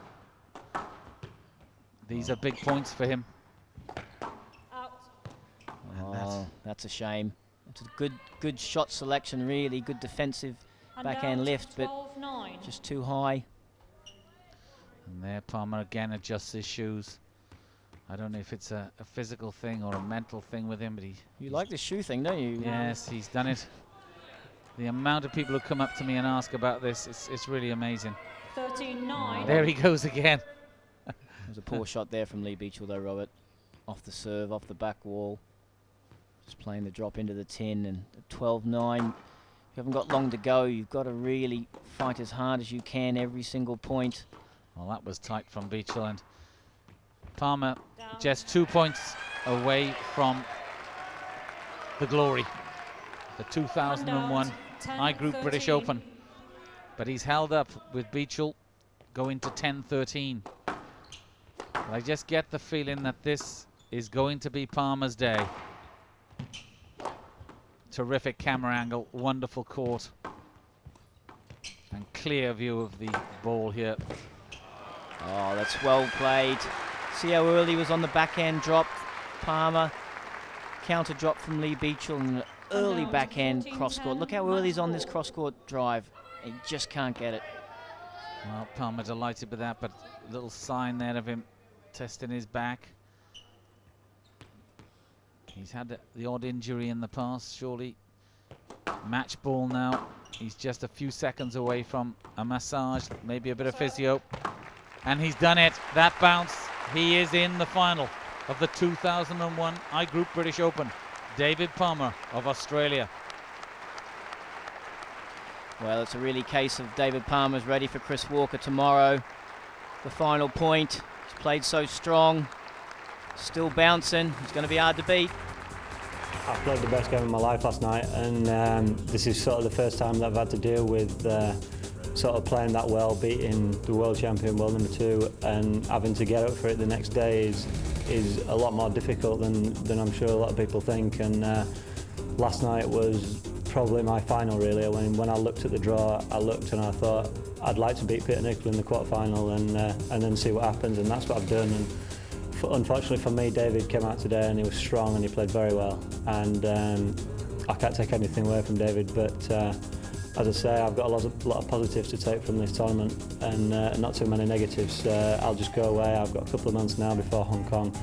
These are big points for him. Oh, that's a shame. It's a good shot selection, really good defensive backhand lift, but just too high. And there Palmer again adjusts his shoes. I don't know if it's a physical thing or a mental thing with him, but You like the shoe thing, don't you? Yes, he's done it. The amount of people who come up to me and ask about this, it's really amazing. 13-9. There he goes again. There's a poor shot there from Lee Beachill though, Robert. Off the serve, off the back wall. Just playing the drop into the tin, and at 12-9, you haven't got long to go. You've got to really fight as hard as you can every single point. Well, that was tight from Beachill, and Palmer just 2 points away from the glory. The 2001 I Group British Open. But he's held up with Beachill going to 10-13. I just get the feeling that this is going to be Palmer's day. Terrific camera angle, wonderful court, and clear view of the ball here. Oh, that's well played. See how early he was on the backhand drop. Palmer, counter drop from Lee Beachill, and an early backhand cross court. Look how early he's on this cross court drive. He just can't get it. Well, Palmer delighted with that, but a little sign there of him testing his back. He's had the odd injury in the past, surely. Match ball now. He's just a few seconds away from a massage, maybe a bit of physio. And he's done it. That bounce. He is in the final of the 2001 I Group British Open. David Palmer of Australia. Well, it's a really case of David Palmer's ready for Chris Walker tomorrow. The final point. He's played so strong. Still bouncing. It's going to be hard to beat. I played the best game of my life last night, and this is sort of the first time that I've had to deal with sort of playing that well, beating the world champion, world number 2, and having to get up for it the next day is a lot more difficult than I'm sure a lot of people think. And last night was probably my final, really. When I looked at the draw, I looked and I thought I'd like to beat Peter Nicol in the quarter-final and then see what happens, and that's what I've done. And unfortunately for me, David came out today and he was strong and he played very well. And I can't take anything away from David, but as I say, I've got a lot of positives to take from this tournament and not too many negatives. I'll just go away. I've got a couple of months now before Hong Kong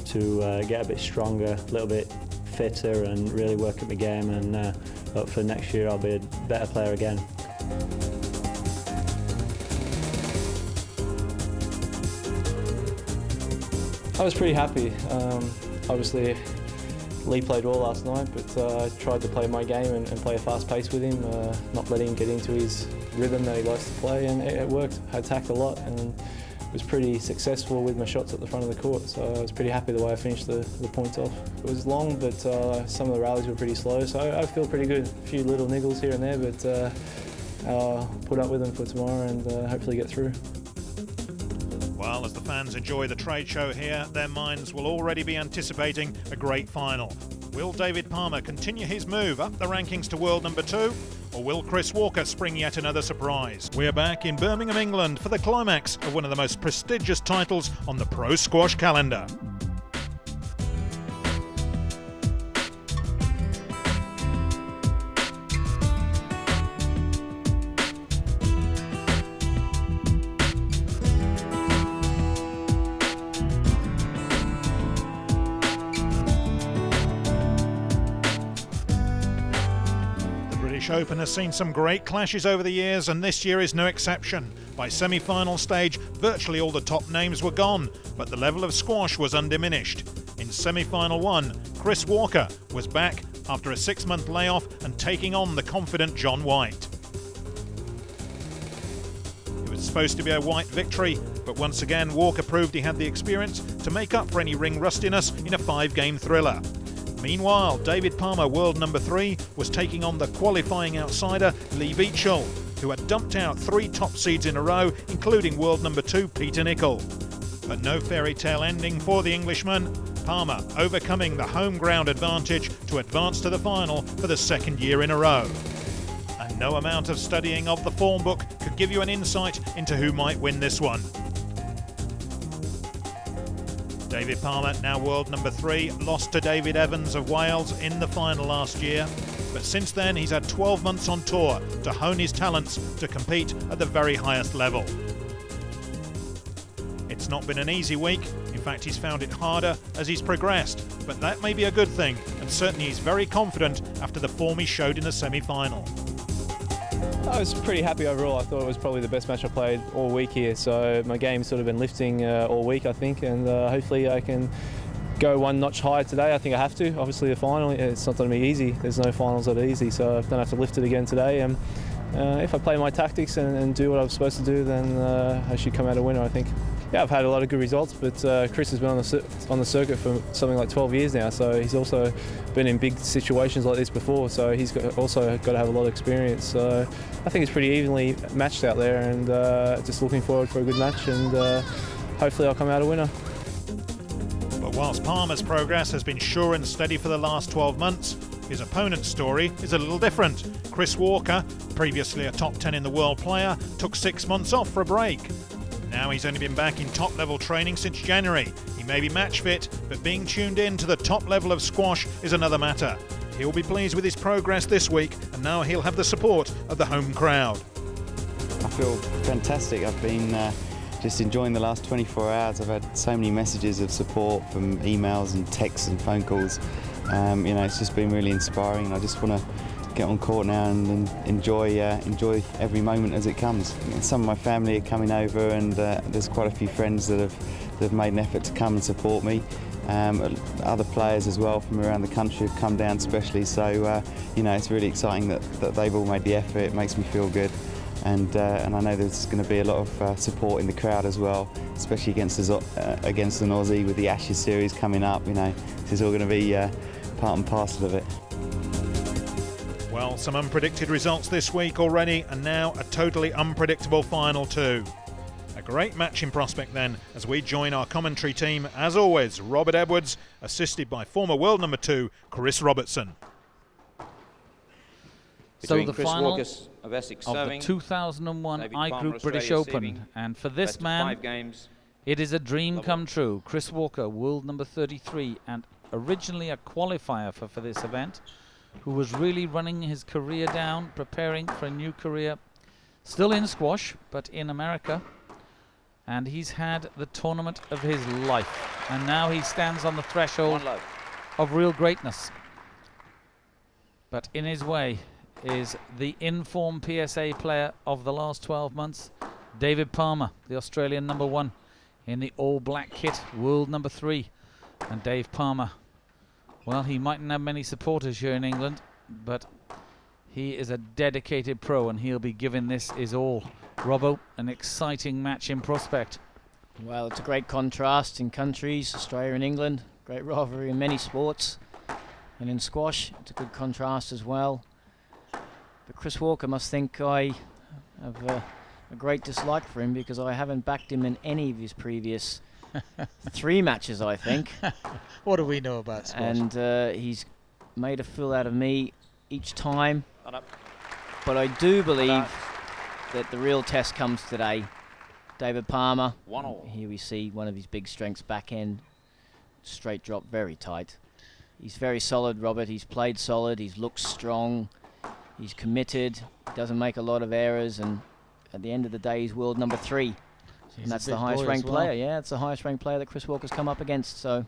to get a bit stronger, a little bit fitter, and really work at my game. And hope for next year I'll be a better player again. I was pretty happy. Obviously, Lee played well last night, but I tried to play my game and play a fast pace with him, not letting him get into his rhythm that he likes to play, and it worked. I attacked a lot and was pretty successful with my shots at the front of the court, so I was pretty happy the way I finished the points off. It was long, but some of the rallies were pretty slow, so I feel pretty good. A few little niggles here and there, but I'll put up with them for tomorrow and hopefully get through. Well, as the fans enjoy the trade show here, their minds will already be anticipating a great final. Will David Palmer continue his move up the rankings to world number 2? Or will Chris Walker spring yet another surprise? We're back in Birmingham, England for the climax of one of the most prestigious titles on the pro squash calendar. Open has seen some great clashes over the years, and this year is no exception. By semi-final stage, virtually all the top names were gone, but the level of squash was undiminished. In semi-final 1, Chris Walker was back after a 6-month layoff and taking on the confident John White. It was supposed to be a White victory, but once again Walker proved he had the experience to make up for any ring rustiness in a 5-game thriller. Meanwhile, David Palmer, world number 3, was taking on the qualifying outsider Lee Beachill, who had dumped out 3 top seeds in a row, including world number 2 Peter Nicol. But no fairy tale ending for the Englishman. Palmer overcoming the home ground advantage to advance to the final for the 2nd year in a row. And no amount of studying of the form book could give you an insight into who might win this one. David Palmer, now world number 3, lost to David Evans of Wales in the final last year. But since then, he's had 12 months on tour to hone his talents to compete at the very highest level. It's not been an easy week. In fact, he's found it harder as he's progressed. But that may be a good thing, and certainly he's very confident after the form he showed in the semi-final. I was pretty happy overall. I thought it was probably the best match I played all week here, so my game's sort of been lifting all week, I think, and hopefully I can go one notch higher today. I think I have to. Obviously the final, it's not going to be easy. There's no finals that are easy, so I don't have to lift it again today. And if I play my tactics and do what I was supposed to do, then I should come out a winner, I think. Yeah, I've had a lot of good results, but Chris has been on the circuit for something like 12 years now, so he's also been in big situations like this before, so he's also got to have a lot of experience. So I think it's pretty evenly matched out there, and just looking forward for a good match, and hopefully I'll come out a winner. But whilst Palmer's progress has been sure and steady for the last 12 months, his opponent's story is a little different. Chris Walker, previously a top 10 in the world player, took 6 months off for a break. Now he's only been back in top-level training since January. He may be match fit, but being tuned in to the top level of squash is another matter. He'll be pleased with his progress this week, and now he'll have the support of the home crowd. I feel fantastic. I've been just enjoying the last 24 hours. I've had so many messages of support from emails and texts and phone calls. It's just been really inspiring, and I just want to get on court now and enjoy every moment as it comes. Some of my family are coming over, and there's quite a few friends that have made an effort to come and support me. Other players as well from around the country have come down especially, so it's really exciting that they've all made the effort. It makes me feel good, and I know there's going to be a lot of support in the crowd as well, especially against an Aussie with the Ashes series coming up. This is all going to be part and parcel of it. Well, some unpredicted results this week already, and now a totally unpredictable final too. A great match in prospect then, as we join our commentary team, as always, Robert Edwards, assisted by former world number 2, Chris Robertson. So the Chris final Walkers of Essex of the serving, 2001 David I Palmer, Group British Australia Open, receiving. and for this Best of man, 5 games. it is a dream come true. Chris Walker, world number 33, and originally a qualifier for this event, who was really running his career down, preparing for a new career, still in squash, but in America. And he's had the tournament of his life. And now he stands on the threshold of real greatness. But in his way is the informed PSA player of the last 12 months, David Palmer, the Australian number 1 in the all-black kit, world number 3. And Dave Palmer, well, he mightn't have many supporters here in England, but he is a dedicated pro, and he'll be giving this his all. Robbo, an exciting match in prospect. Well, it's a great contrast in countries, Australia and England. Great rivalry in many sports. And in squash, it's a good contrast as well. But Chris Walker must think I have a great dislike for him, because I haven't backed him in any of his previous 3 matches, I think. What do we know about squash? And he's made a fool out of me each time. And up. But I do believe out. that the real test comes today. David Palmer. 1-all. Here we see one of his big strengths, backhand, straight drop, very tight. He's very solid, Robert. He's played solid. He's looked strong. He's committed. He doesn't make a lot of errors. And at the end of the day, he's world number 3. And that's the highest ranked player. Yeah, it's the highest ranked player that Chris Walker's come up against. So,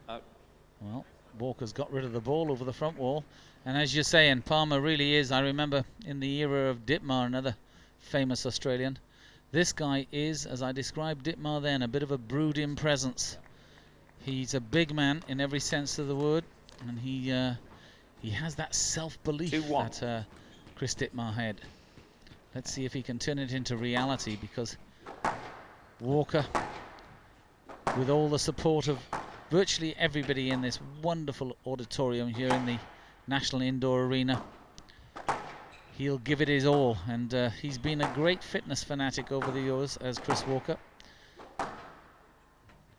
well, Walker's got rid of the ball over the front wall. And as you're saying, Palmer really is, I remember in the era of Dittmar, another famous Australian, this guy is, as I described Dittmar then, a bit of a brooding presence. He's a big man in every sense of the word, and he has that self-belief that Chris Dittmar had. Let's see if he can turn it into reality, because Walker, with all the support of virtually everybody in this wonderful auditorium here in the National Indoor Arena, he'll give it his all, and he's been a great fitness fanatic over the years as Chris Walker.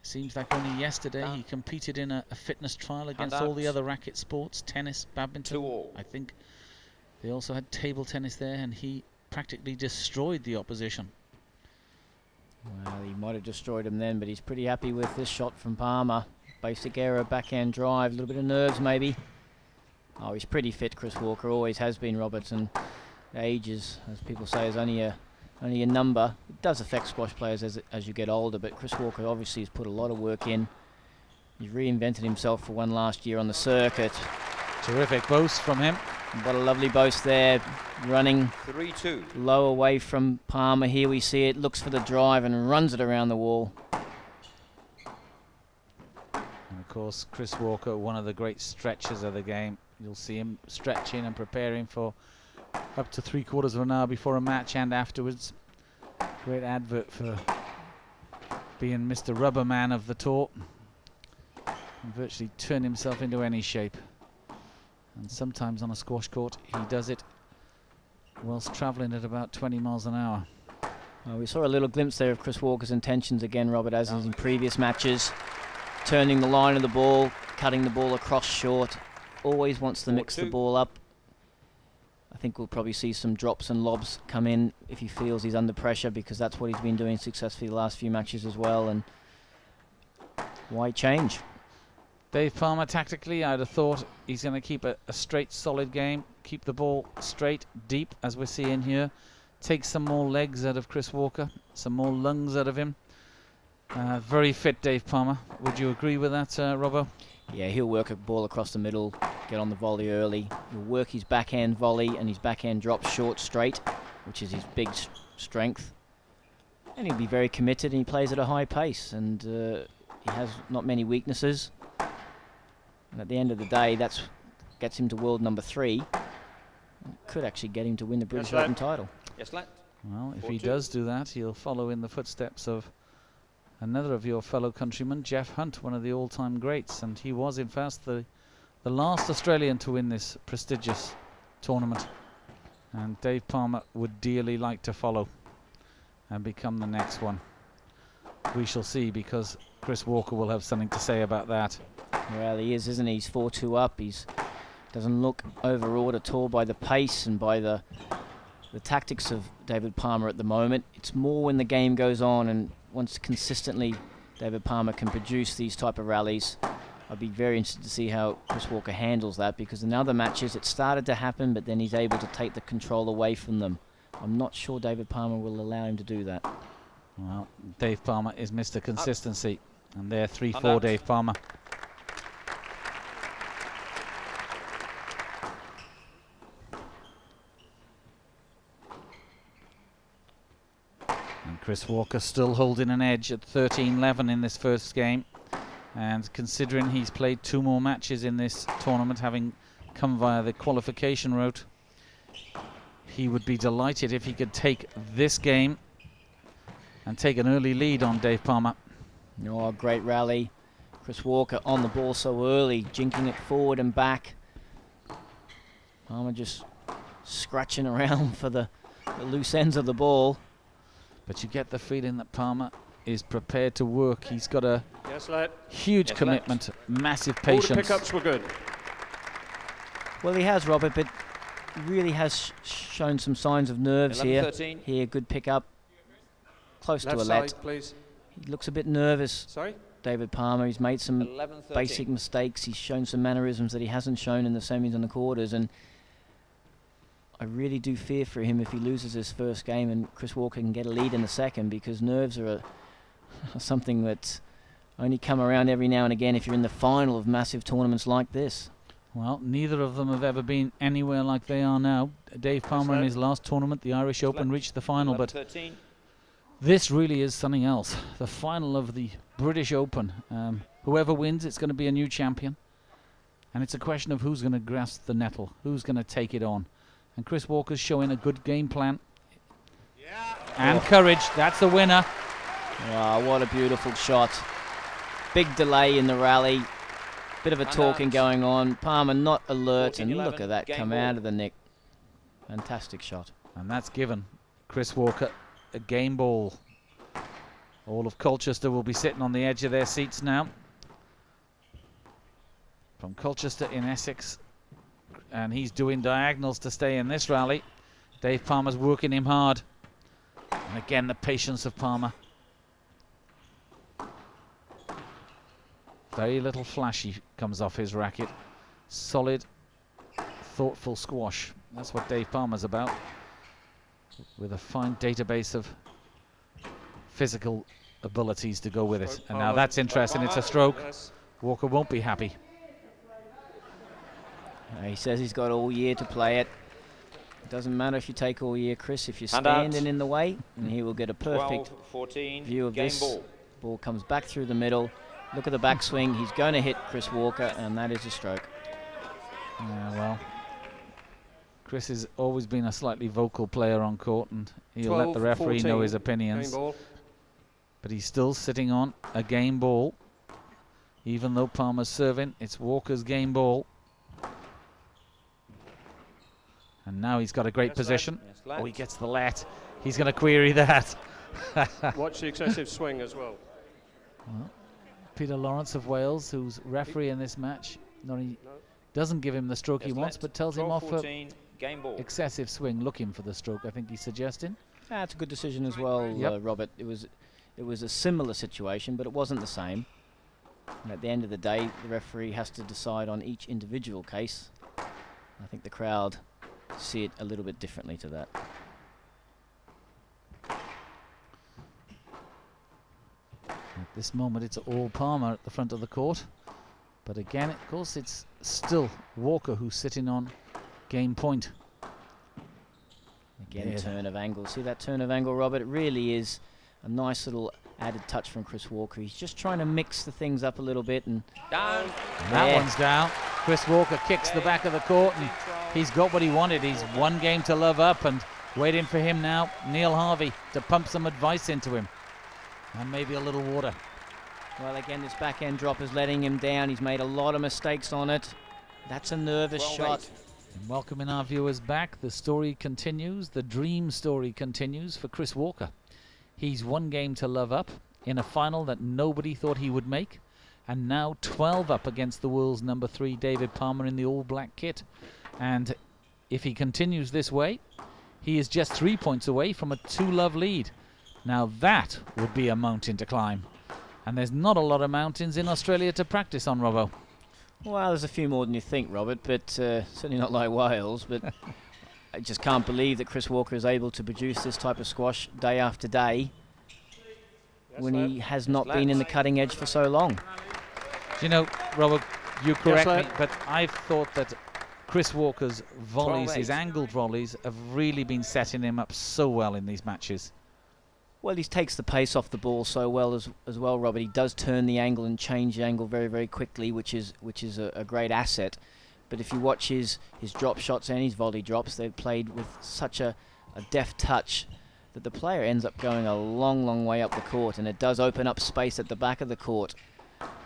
Seems like only yesterday he competed in a fitness trial against all the other racket sports, tennis, badminton. I think they also had table tennis there, and he practically destroyed the opposition. well, he might have destroyed him then, but he's pretty happy with this shot from Palmer. Basic error, backhand drive, a little bit of nerves maybe. Oh, he's pretty fit, Chris Walker, always has been, Robert, and age is, as people say, is only a number. It does affect squash players as you get older, but Chris Walker obviously has put a lot of work in. He's reinvented himself for one last year on the circuit. Terrific boast from him. What a lovely boast there, running 3-2. low away from Palmer. Here we see it, looks for the drive and runs it around the wall. And of course, Chris Walker, one of the great stretchers of the game. You'll see him stretching and preparing for up to 3/4 of an hour before a match and afterwards. Great advert for being Mr. Rubber Man of the tour. And virtually turn himself into any shape. And sometimes on a squash court, he does it whilst travelling at about 20 miles an hour. Well, we saw a little glimpse there of Chris Walker's intentions again, Robert, as in previous matches. Turning the line of the ball, cutting the ball across short. Always wants to mix the ball up. I think we'll probably see some drops and lobs come in if he feels he's under pressure, because that's what he's been doing successfully the last few matches as well. And why change? Dave Palmer, tactically, I'd have thought he's going to keep a straight, solid game. Keep the ball straight, deep, as we're seeing here. Take some more legs out of Chris Walker. Some more lungs out of him. Very fit, Dave Palmer. Would you agree with that, Robbo? Yeah, he'll work a ball across the middle, get on the volley early. He'll work his backhand volley and his backhand drop short straight, which is his big strength. And he'll be very committed, and he plays at a high pace, and he has not many weaknesses. And at the end of the day, that's gets him to world number 3. Could actually get him to win the British Open title. Yes, lad. Well, if he does do that, he'll follow in the footsteps of another of your fellow countrymen, Jeff Hunt, one of the all-time greats, and he was in fact the last Australian to win this prestigious tournament. And Dave Palmer would dearly like to follow and become the next one. We shall see, because Chris Walker will have something to say about that. Well, he is, isn't he? He's 4-2 up. He's doesn't look overawed at all by the pace and by the tactics of David Palmer at the moment. It's more when the game goes on, and once consistently David Palmer can produce these type of rallies. I'd be very interested to see how Chris Walker handles that, because in other matches it started to happen, but then he's able to take the control away from them. I'm not sure David Palmer will allow him to do that. Well, Dave Palmer is Mr. Consistency, and they're 3-4 Dave Palmer. And Chris Walker still holding an edge at 13-11 in this first game. And considering he's played 2 more matches in this tournament, having come via the qualification route, he would be delighted if he could take this game and take an early lead on Dave Palmer. Oh, great rally. Chris Walker on the ball so early, jinking it forward and back. Palmer just scratching around for the loose ends of the ball. But you get the feeling that Palmer is prepared to work. He's got a Yes, let. huge Yes, commitment, massive All the patience. pickups were good. Well, he has, Robert, but he really has shown some signs of nerves here. 11-13. Here, good pickup. Close Left to a let. side, please. He looks a bit nervous, Sorry? David Palmer. He's made some 11-13. basic mistakes. He's shown some mannerisms that he hasn't shown in the semis and the quarters, and I really do fear for him if he loses his first game and Chris Walker can get a lead in the second, because nerves are something that only come around every now and again if you're in the final of massive tournaments like this. Well, neither of them have ever been anywhere like they are now. Dave Palmer in his last tournament, the Irish Open, reached the final, but 11-13. this really is something else. The final of the British Open. Whoever wins, it's going to be a new champion. And it's a question of who's going to grasp the nettle, who's going to take it on. And Chris Walker's showing a good game plan. And courage, that's the winner. Wow, what a beautiful shot. Big delay in the rally. Bit of a talking going on. Palmer not alert, and look at that come out of the nick. Fantastic shot. And that's given Chris Walker a game ball. All of Colchester will be sitting on the edge of their seats now. From Colchester in Essex. And he's doing diagonals to stay in this rally. Dave Palmer's working him hard. And again, the patience of Palmer. Very little flashy comes off his racket. Solid, thoughtful squash. That's what Dave Palmer's about. With a fine database of physical abilities to go with it. And now that's interesting. It's a stroke. Walker won't be happy. He says he's got all year to play it. It doesn't matter if you take all year, Chris. If you're standing in the way, and he will get a perfect 12-14. view of Game this. ball. Ball comes back through the middle. Look at the backswing. He's going to hit Chris Walker, and that is a stroke. Yeah, well, Chris has always been a slightly vocal player on court, and he'll let the referee know his opinions. But he's still sitting on a game ball. Even though Palmer's serving, it's Walker's game ball. And now he's got a great position. Oh, he gets the let. He's going to query that. Watch the excessive swing as well. Peter Lawrence of Wales, who's referee in this match, not only doesn't give him the stroke he wants, but tells him off for excessive swing, looking for the stroke, I think he's suggesting. That's a good decision as well, Robert. It was a similar situation, but it wasn't the same. And at the end of the day, the referee has to decide on each individual case. I think the crowd see it a little bit differently to that. At this moment, it's all Palmer at the front of the court. But again, of course, it's still Walker who's sitting on game point. Again, turn of angle. See that turn of angle, Robert? It really is a nice little added touch from Chris Walker. He's just trying to mix the things up a little bit. And down. That one's down. Chris Walker kicks the back of the court, and he's got what he wanted. He's one game to love up, and waiting for him now, Neil Harvey, to pump some advice into him. And maybe a little water. Well, again, this backhand drop is letting him down. He's made a lot of mistakes on it. That's a nervous shot. And welcoming our viewers back, the story continues, the dream story continues for Chris Walker. He's one game to love up in a final that nobody thought he would make, and now 12 up against the world's number 3, David Palmer, in the all-black kit. And if he continues this way, he is just 3 points away from a 2-love lead. Now that would be a mountain to climb. And there's not a lot of mountains in Australia to practice on, Robbo. Well, there's a few more than you think, Robert, but certainly not like Wales. But I just can't believe that Chris Walker is able to produce this type of squash day after day when he has not been in the cutting edge for so long. Do you know, Robert, you correct me, but I've thought that Chris Walker's volleys, his angled volleys, have really been setting him up so well in these matches. Well, he takes the pace off the ball so well as well, Robert. He does turn the angle and change the angle very, very quickly, which is a great asset. But if you watch his drop shots and his volley drops, they're played with such a deft touch that the player ends up going a long, long way up the court, and it does open up space at the back of the court.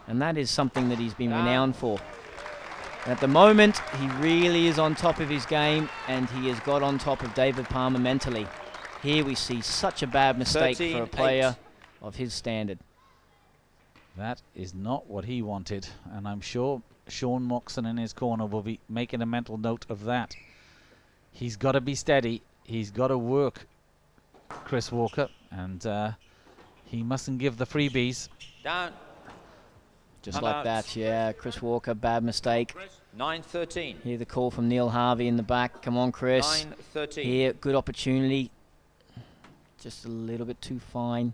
And that is something that he's been renowned for. And at the moment, he really is on top of his game, and he has got on top of David Palmer mentally. Here we see such a bad mistake for a player of his standard. That is not what he wanted, and I'm sure Sean Moxon in his corner will be making a mental note of that. He's got to be steady. He's got to work, Chris Walker, and he mustn't give the freebies. Down. Just like that, yeah. Chris Walker, bad mistake. 9-13. Hear the call from Neil Harvey in the back. Come on, Chris. 9-13. Here, good opportunity. Just a little bit too fine.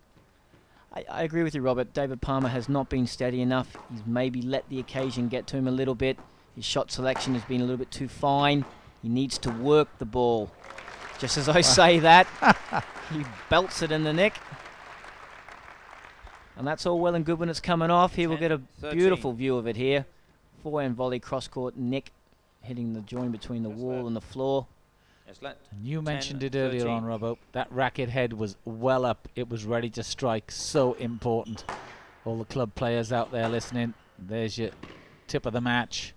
I agree with you, Robert. David Palmer has not been steady enough. He's maybe let the occasion get to him a little bit. His shot selection has been a little bit too fine. He needs to work the ball. Just as I say that, he belts it in the neck. And that's all well and good when it's coming off. Here we'll get a beautiful view of it here. Forehand volley, cross-court, Nick hitting the join between the wall and the floor. And you mentioned it earlier on, Robbo. That racket head was well up. It was ready to strike. So important. All the club players out there listening. There's your tip of the match.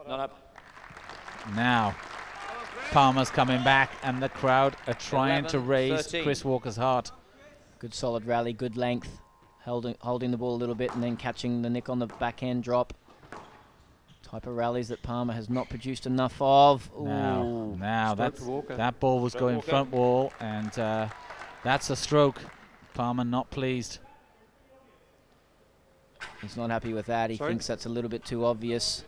Not up. Now, Palmer's coming back, and the crowd are trying to raise 13. Chris Walker's heart. Good solid rally, good length. Holding the ball a little bit and then catching the nick on the backhand drop. Type of rallies that Palmer has not produced enough of. Now that ball was going front wall, and that's a stroke. Palmer not pleased. He's not happy with that. He thinks that's a little bit too obvious.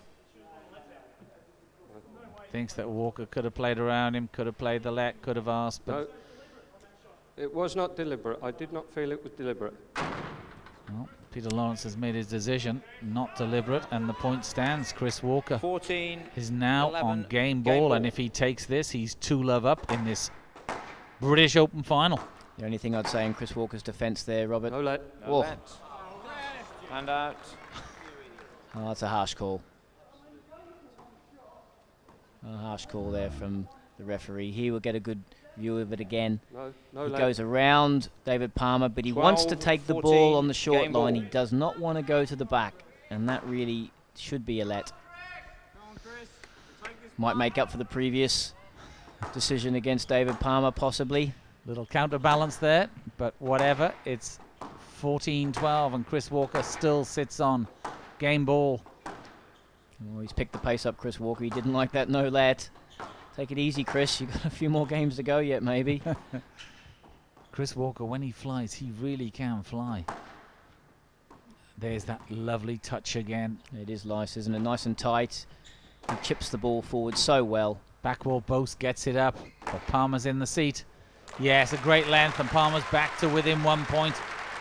Thinks that Walker could have played around him, could have played the let, could have asked. But No, it was not deliberate. I did not feel it was deliberate. well, Peter Lawrence has made his decision, not deliberate, and the point stands. Chris Walker 14 is now 11, on game ball, and if he takes this, he's 2-love up in this British Open final. The only thing I'd say in Chris Walker's defence there, Robert. No let. No let. And out. Oh, that's a harsh call. A harsh call there from the referee. He will get a good view of it again. No he let. goes around David Palmer, but he 12, wants to take the 14, ball on the short game line. ball. He does not want to go to the back, and that really should be a let. Might make up for the previous decision against David Palmer, possibly. Little counterbalance there, but whatever. It's 14-12, and Chris Walker still sits on game ball. Oh, he's picked the pace up, Chris Walker. He didn't like that no let. Take it easy, Chris. You've got a few more games to go yet, maybe. Chris Walker, when he flies, he really can fly. There's that lovely touch again. It is nice, isn't it? Nice and tight. He chips the ball forward so well. Backwall post gets it up, but Palmer's in the seat. Yes, a great length, and Palmer's back to within 1 point,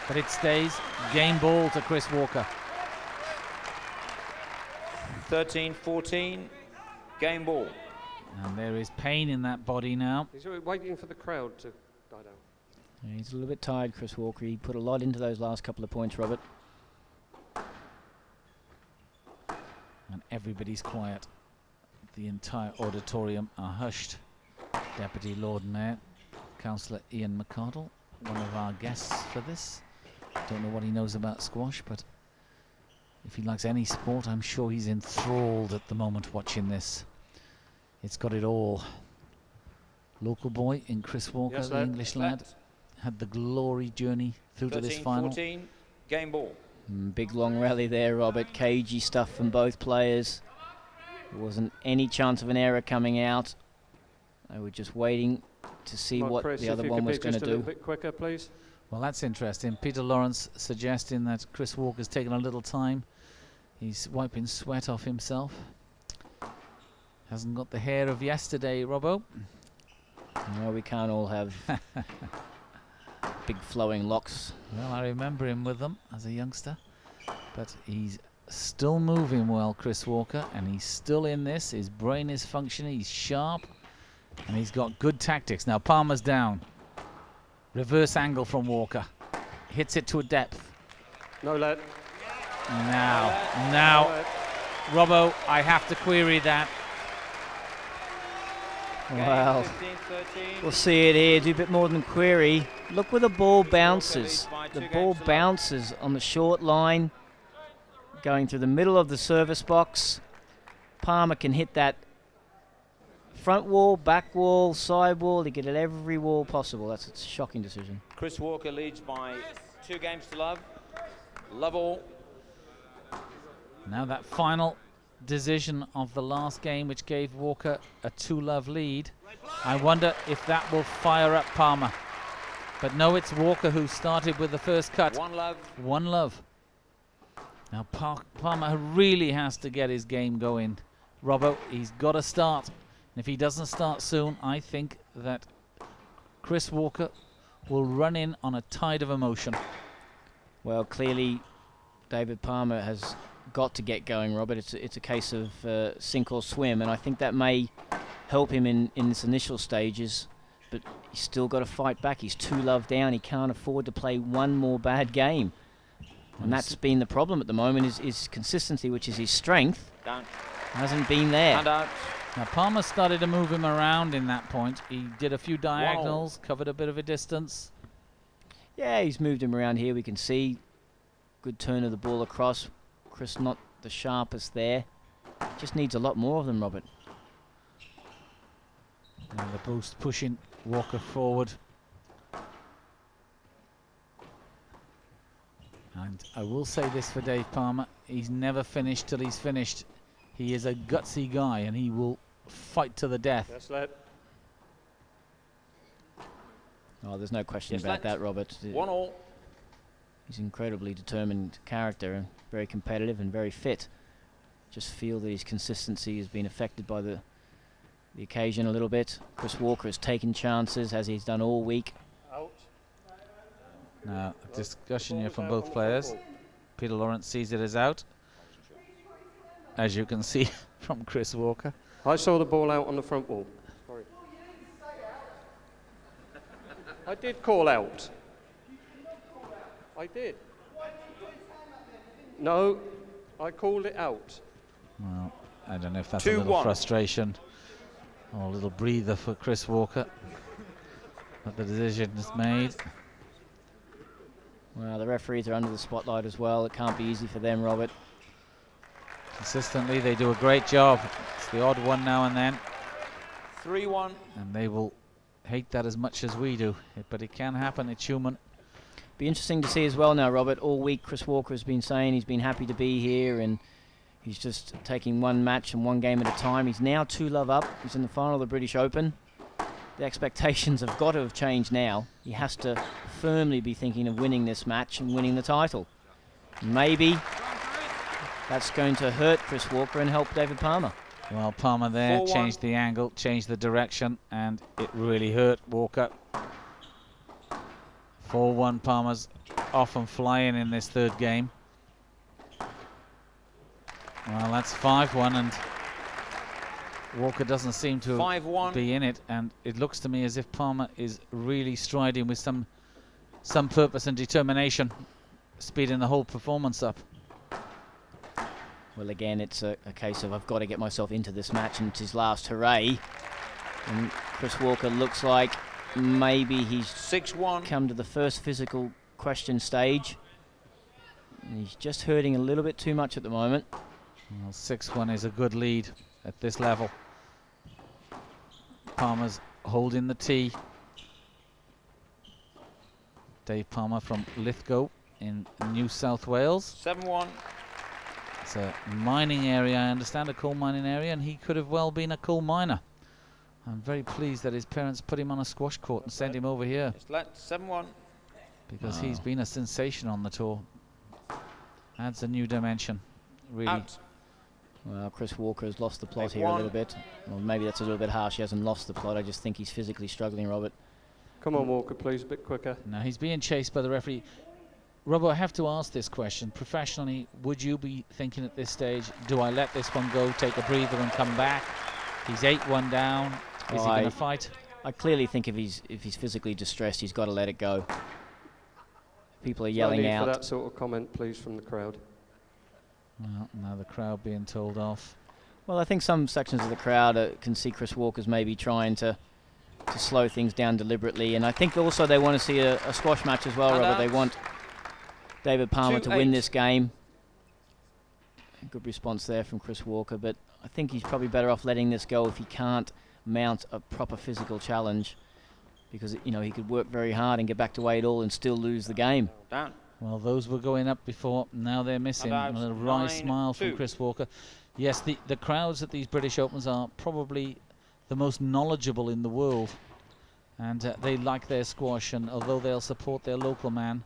but it stays game ball to Chris Walker. 13-14, game ball. And there is pain in that body now. He's waiting for the crowd to die down. Yeah, he's a little bit tired, Chris Walker. He put a lot into those last couple of points, Robert. And everybody's quiet. The entire auditorium are hushed. Deputy Lord Mayor, Councillor Ian McCardle, one of our guests for this. Don't know what he knows about squash, but if he likes any sport, I'm sure he's enthralled at the moment watching this. It's got it all. Local boy in Chris Walker, Yes, the English lad, had the glory journey through to this final. 13-14, game ball. Big long rally there, Robert. Cagey stuff from both players. There wasn't any chance of an error coming out. They were just waiting to see Well, what Chris, the other one was going to do. a little bit quicker, please. Well, that's interesting. Peter Lawrence suggesting that Chris Walker's taken a little time. He's wiping sweat off himself. Hasn't got the hair of yesterday, Robbo. No, we can't all have big flowing locks. Well, I remember him with them as a youngster. But he's still moving well, Chris Walker, and he's still in this. His brain is functioning, he's sharp, and he's got good tactics. Now Palmer's down. Reverse angle from Walker. Hits it to a depth. No let. Now, Robbo, I have to query that. Well, we'll see it here. Do a bit more than query. Look where the ball bounces. The ball bounces on the short line, going through the middle of the service box. Palmer can hit that front wall, back wall, side wall. He can hit every wall possible. That's a shocking decision. Chris Walker leads by 2 games to love. Love all. Now that final decision of the last game, which gave Walker a 2-love lead. I wonder if that will fire up Palmer. But no, it's Walker who started with the first cut. 1 love. 1 love. Now Palmer really has to get his game going. Robbo, he's got to start. And if he doesn't start soon, I think that Chris Walker will run in on a tide of emotion. Well, clearly David Palmer has got to get going, Robert. It's a case of sink or swim, and I think that may help him in this initial stages, but he's still got to fight back. He's 2-love down. He can't afford to play one more bad game. And that's been the problem at the moment, is consistency, which is his strength. Down. Hasn't been there. And out. Now Palmer started to move him around in that point. He did a few diagonals, covered a bit of a distance. Yeah, he's moved him around here. We can see good turn of the ball across. Chris not the sharpest there. Just needs a lot more of them, Robert. Now the boost pushing Walker forward. And I will say this for Dave Palmer, he's never finished till he's finished. He is a gutsy guy and he will fight to the death. Yes, lad. Oh, there's no question about that, Robert. 1 all. He's incredibly determined character and very competitive and very fit. Just feel that his consistency has been affected by the occasion a little bit. Chris Walker has taken chances, as he's done all week. Out. Now, a discussion here from both players. Peter Lawrence sees it as out, as you can see from Chris Walker. I saw the ball out on the front wall. Sorry. I did call out. I did. No, I called it out. Well, I don't know if that's a little frustration or a little breather for Chris Walker, but the decision is made. Well, the referees are under the spotlight as well. It can't be easy for them, Robert. Consistently, they do a great job. It's the odd one now and then. 3-1. And they will hate that as much as we do, but it can happen. It's human. Be interesting to see as well now, Robert. All week Chris Walker has been saying he's been happy to be here and he's just taking one match and one game at a time. He's now 2-love up. He's in the final of the British Open. The expectations have got to have changed now. He has to firmly be thinking of winning this match and winning the title. Maybe that's going to hurt Chris Walker and help David Palmer. Well, Palmer there changed the angle, changed the direction, and it really hurt Walker. 4-1, Palmer's off and flying in this third game. Well, that's 5-1, and Walker doesn't seem to be in it, and it looks to me as if Palmer is really striding with some purpose and determination, speeding the whole performance up. Well, again, it's a case of I've got to get myself into this match, and it's his last hooray. And Chris Walker looks like maybe he's 6-1. Come to the first physical question stage. And he's just hurting a little bit too much at the moment. Well, 6-1 is a good lead at this level. Palmer's holding the tee. Dave Palmer from Lithgow in New South Wales. 7-1. It's a mining area, I understand, a coal mining area, and he could have well been a coal miner. I'm very pleased that his parents put him on a squash court and sent him over here. It's let 7-1. Because he's been a sensation on the tour. Adds a new dimension, really. Out. Well, Chris Walker has lost the plot here a little bit. Well, maybe that's a little bit harsh. He hasn't lost the plot. I just think he's physically struggling, Robert. Come on, Walker, please, a bit quicker. Now, he's being chased by the referee. Robert, I have to ask this question. Professionally, would you be thinking at this stage, do I let this one go, take a breather and come back? He's 8-1 down. Is he going to fight? I clearly think if he's physically distressed, he's got to let it go. People are yelling out. For that sort of comment, please, from the crowd. Well, now the crowd being told off. Well, I think some sections of the crowd can see Chris Walker's maybe trying to slow things down deliberately, and I think also they want to see a squash match as well, Robert. They want David Palmer to win this game. Good response there from Chris Walker, but I think he's probably better off letting this go if he can't mount a proper physical challenge. because you know he could work very hard and get back to 8-all and still lose the game. Down. Well, those were going up before. Now they're missing. And a wry smile from Chris Walker. Yes, the crowds at these British Opens are probably the most knowledgeable in the world, and they like their squash. And although they'll support their local man,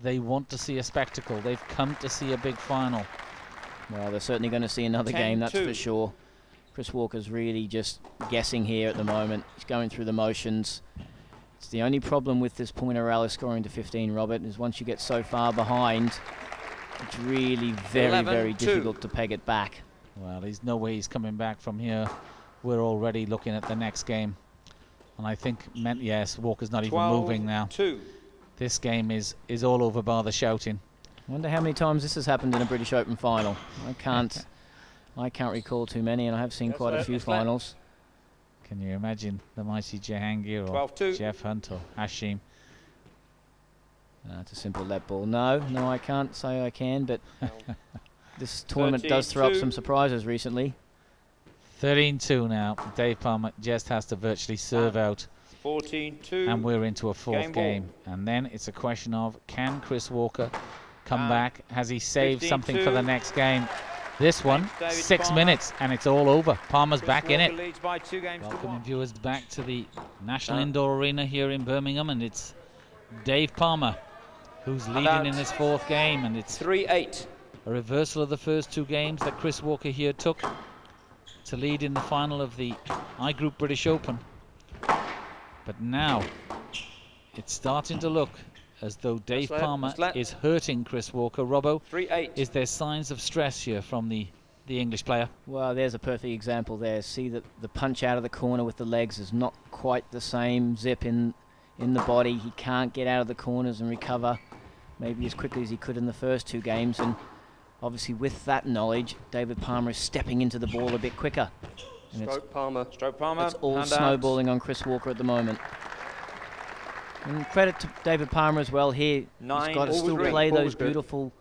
they want to see a spectacle. They've come to see a big final. Well, they're certainly going to see another game, that's for sure. Chris Walker's really just guessing here at the moment. He's going through the motions. It's the only problem with this pointer rally scoring to 15, Robert, is once you get so far behind, it's really very difficult to peg it back. Well, there's no way he's coming back from here. We're already looking at the next game. And I think, yes, Walker's not even moving now. This game is all over bar the shouting. I wonder how many times this has happened in a British Open final. I can't recall too many, and I have seen quite a few finals. Can you imagine the mighty Jahangir or Jeff Hunt or Hashim? It's a simple let ball. No, I can't say I can, but this tournament does throw up some surprises recently. 13-2 now. Dave Palmer just has to virtually serve out. 14-2. And we're into a fourth game. And then it's a question of, can Chris Walker come back? Has he saved something for the next game? This one, 6 minutes, and it's all over. Palmer's back in it. Welcoming viewers back to the National Indoor Arena here in Birmingham, and it's Dave Palmer who's leading in this fourth game, and it's 3-8. A reversal of the first two games that Chris Walker here took to lead in the final of the I Group British Open. But now it's starting to look as though Dave Palmer is hurting Chris Walker. Robbo, 3-8. Is there signs of stress here from the English player? Well, there's a perfect example there. See that the punch out of the corner with the legs is not quite the same zip in the body. He can't get out of the corners and recover maybe as quickly as he could in the first two games. And obviously with that knowledge, David Palmer is stepping into the ball a bit quicker. And Stroke Palmer. It's all snowballing on Chris Walker at the moment. And credit to David Palmer as well here. He's got to still play those beautiful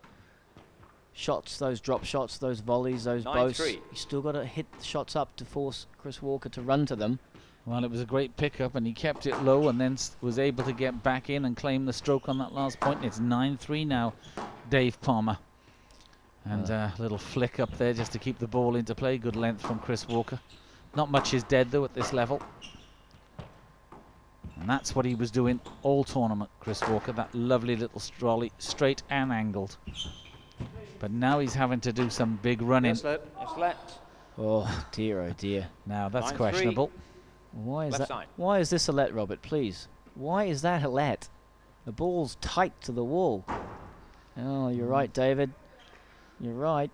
shots, those drop shots, those volleys, those boasts. He's still got to hit the shots up to force Chris Walker to run to them. Well, it was a great pickup, and he kept it low and then was able to get back in and claim the stroke on that last point. And it's 9-3 now, Dave Palmer. And a little flick up there just to keep the ball into play. Good length from Chris Walker. Not much is dead, though, at this level. And that's what he was doing all tournament, Chris Walker. That lovely little trolley, straight and angled. But now he's having to do some big running. Oh, dear. Now, that's questionable. Why is that? Why is this a let, Robert, please? Why is that a let? The ball's tight to the wall. Oh, you're right, David. You're right.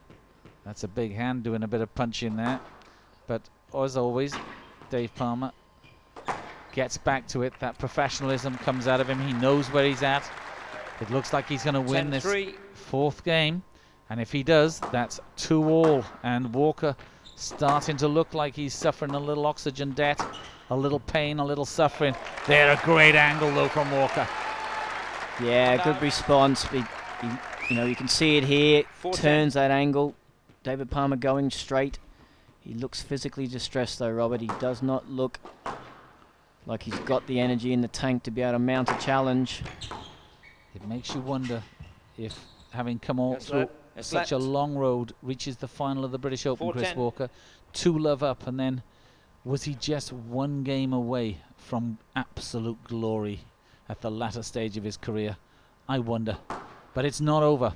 That's a big hand doing a bit of punching there. But as always, Dave Palmer gets back to it. That professionalism comes out of him. He knows where he's at. It looks like he's going to win this fourth game. And if he does, that's 2-all. And Walker starting to look like he's suffering a little oxygen debt, a little pain, a little suffering. They're a great angle, though, from Walker. Yeah, good response. You know, you can see it here. Turns that angle. David Palmer going straight. He looks physically distressed, though, Robert. He does not look like he's got the energy in the tank to be able to mount a challenge. It makes you wonder if, having come all through such a long road, reaches the final of the British Open, Chris Walker, 2-love up, and then was he just one game away from absolute glory at the latter stage of his career? I wonder. But it's not over.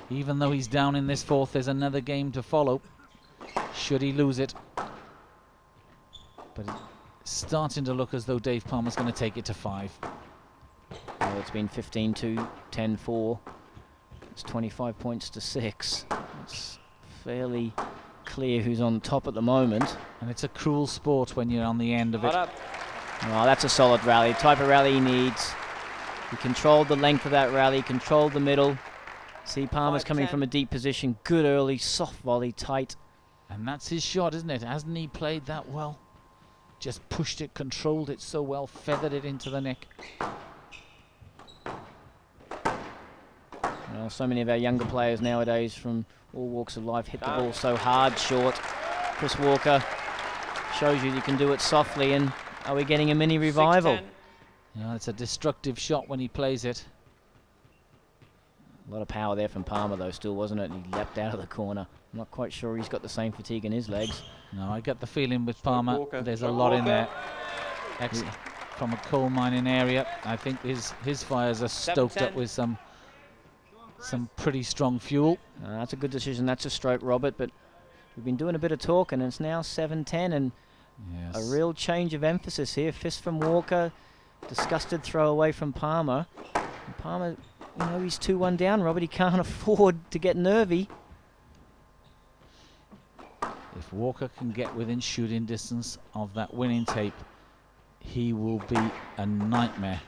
Even though he's down in this fourth, there's another game to follow, should he lose it. But it's starting to look as though Dave Palmer's going to take it to 5. Well, it's been 15-2, 10-4. It's 25 points to 6. It's fairly clear who's on top at the moment. And it's a cruel sport when you're on the end of it. Oh, that's a solid rally. Type of rally he needs. He controlled the length of that rally, controlled the middle. See, Palmer's coming from a deep position. Good early, soft volley, tight. And that's his shot, isn't it? Hasn't he played that well? Just pushed it, controlled it so well, feathered it into the neck. Well, so many of our younger players nowadays from all walks of life hit the ball so hard, short. Chris Walker shows you can do it softly, and are we getting a mini revival? Yeah, it's a destructive shot when he plays it. A lot of power there from Palmer, though, still, wasn't it? He leapt out of the corner. I'm not quite sure he's got the same fatigue in his legs. No, I get the feeling with Palmer, Walker. there's a lot in there. From a coal mining area. I think his fires are stoked up with some pretty strong fuel. That's a good decision. That's a stroke, Robert, but we've been doing a bit of talk, and it's now 7-10, and a real change of emphasis here. Fist from Walker, disgusted throw away from Palmer. And Palmer, you know, he's 2-1 down, Robert. He can't afford to get nervy. If Walker can get within shooting distance of that winning tape, he will be a nightmare,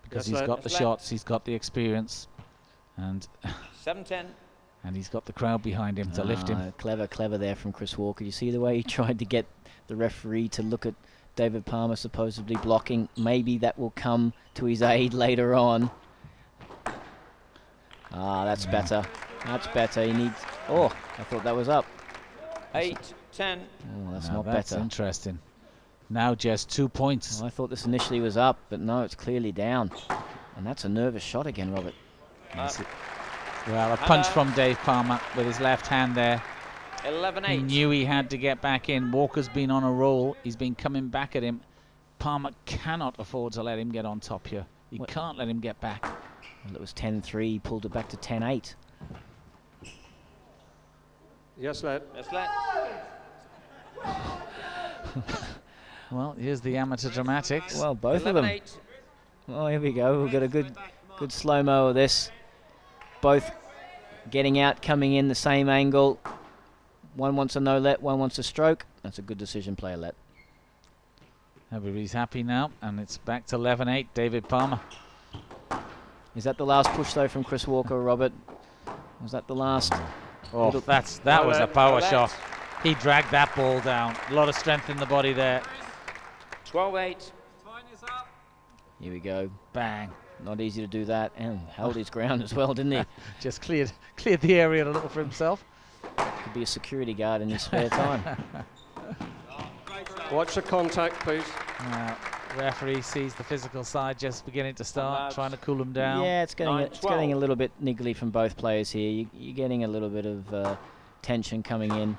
because he's got the shots, he's got the experience, and 7-10. And he's got the crowd behind him to lift him. Clever there from Chris Walker. You see the way he tried to get the referee to look at David Palmer supposedly blocking. Maybe that will come to his aid later on. That's better. That's better. He needs... Oh, I thought that was up. 8-10. Oh, that's now not that's better. Interesting. Now just 2 points. I thought this initially was up, but no, it's clearly down. And that's a nervous shot again, Robert. Well, a punch from Dave Palmer with his left hand there. 11-8. He knew he had to get back in. Walker's been on a roll. He's been coming back at him. Palmer cannot afford to let him get on top here. He can't let him get back. Well, it was 10-3. He pulled it back to 10-8. Yes, lad. Yes, lad. Well, here's the amateur dramatics. Well, both of them. Oh, here we go. We've got a good slow-mo of this. Both getting out, coming in the same angle. One wants a no-let, one wants a stroke. That's a good decision, player let. Everybody's happy now, and it's back to 11-8, David Palmer. Is that the last push, though, from Chris Walker, Robert? Was that the last? Oh, that was a power shot. He dragged that ball down. A lot of strength in the body there. 12-8. Here we go. Bang. Not easy to do that, and held his ground as well, didn't he? Just cleared the area a little for himself. Could be a security guard in his spare time. Watch the contact, please. Referee sees the physical side just beginning to start, trying to cool him down. Yeah, it's getting a little bit niggly from both players here. You're getting a little bit of tension coming in.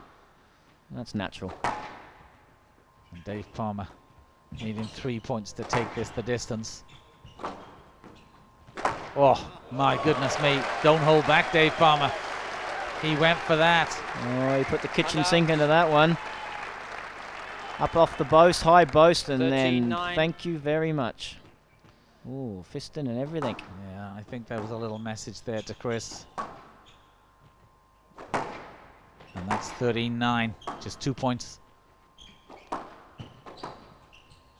That's natural. And Dave Palmer needing 3 points to take this the distance. Oh, my goodness me. Don't hold back, Dave Palmer. He went for that. Oh, he put the kitchen sink into that one. Up off the boast, high boast, and then thank you very much. Ooh, fisting and everything. Yeah, I think there was a little message there to Chris. And that's 13-9, just 2 points.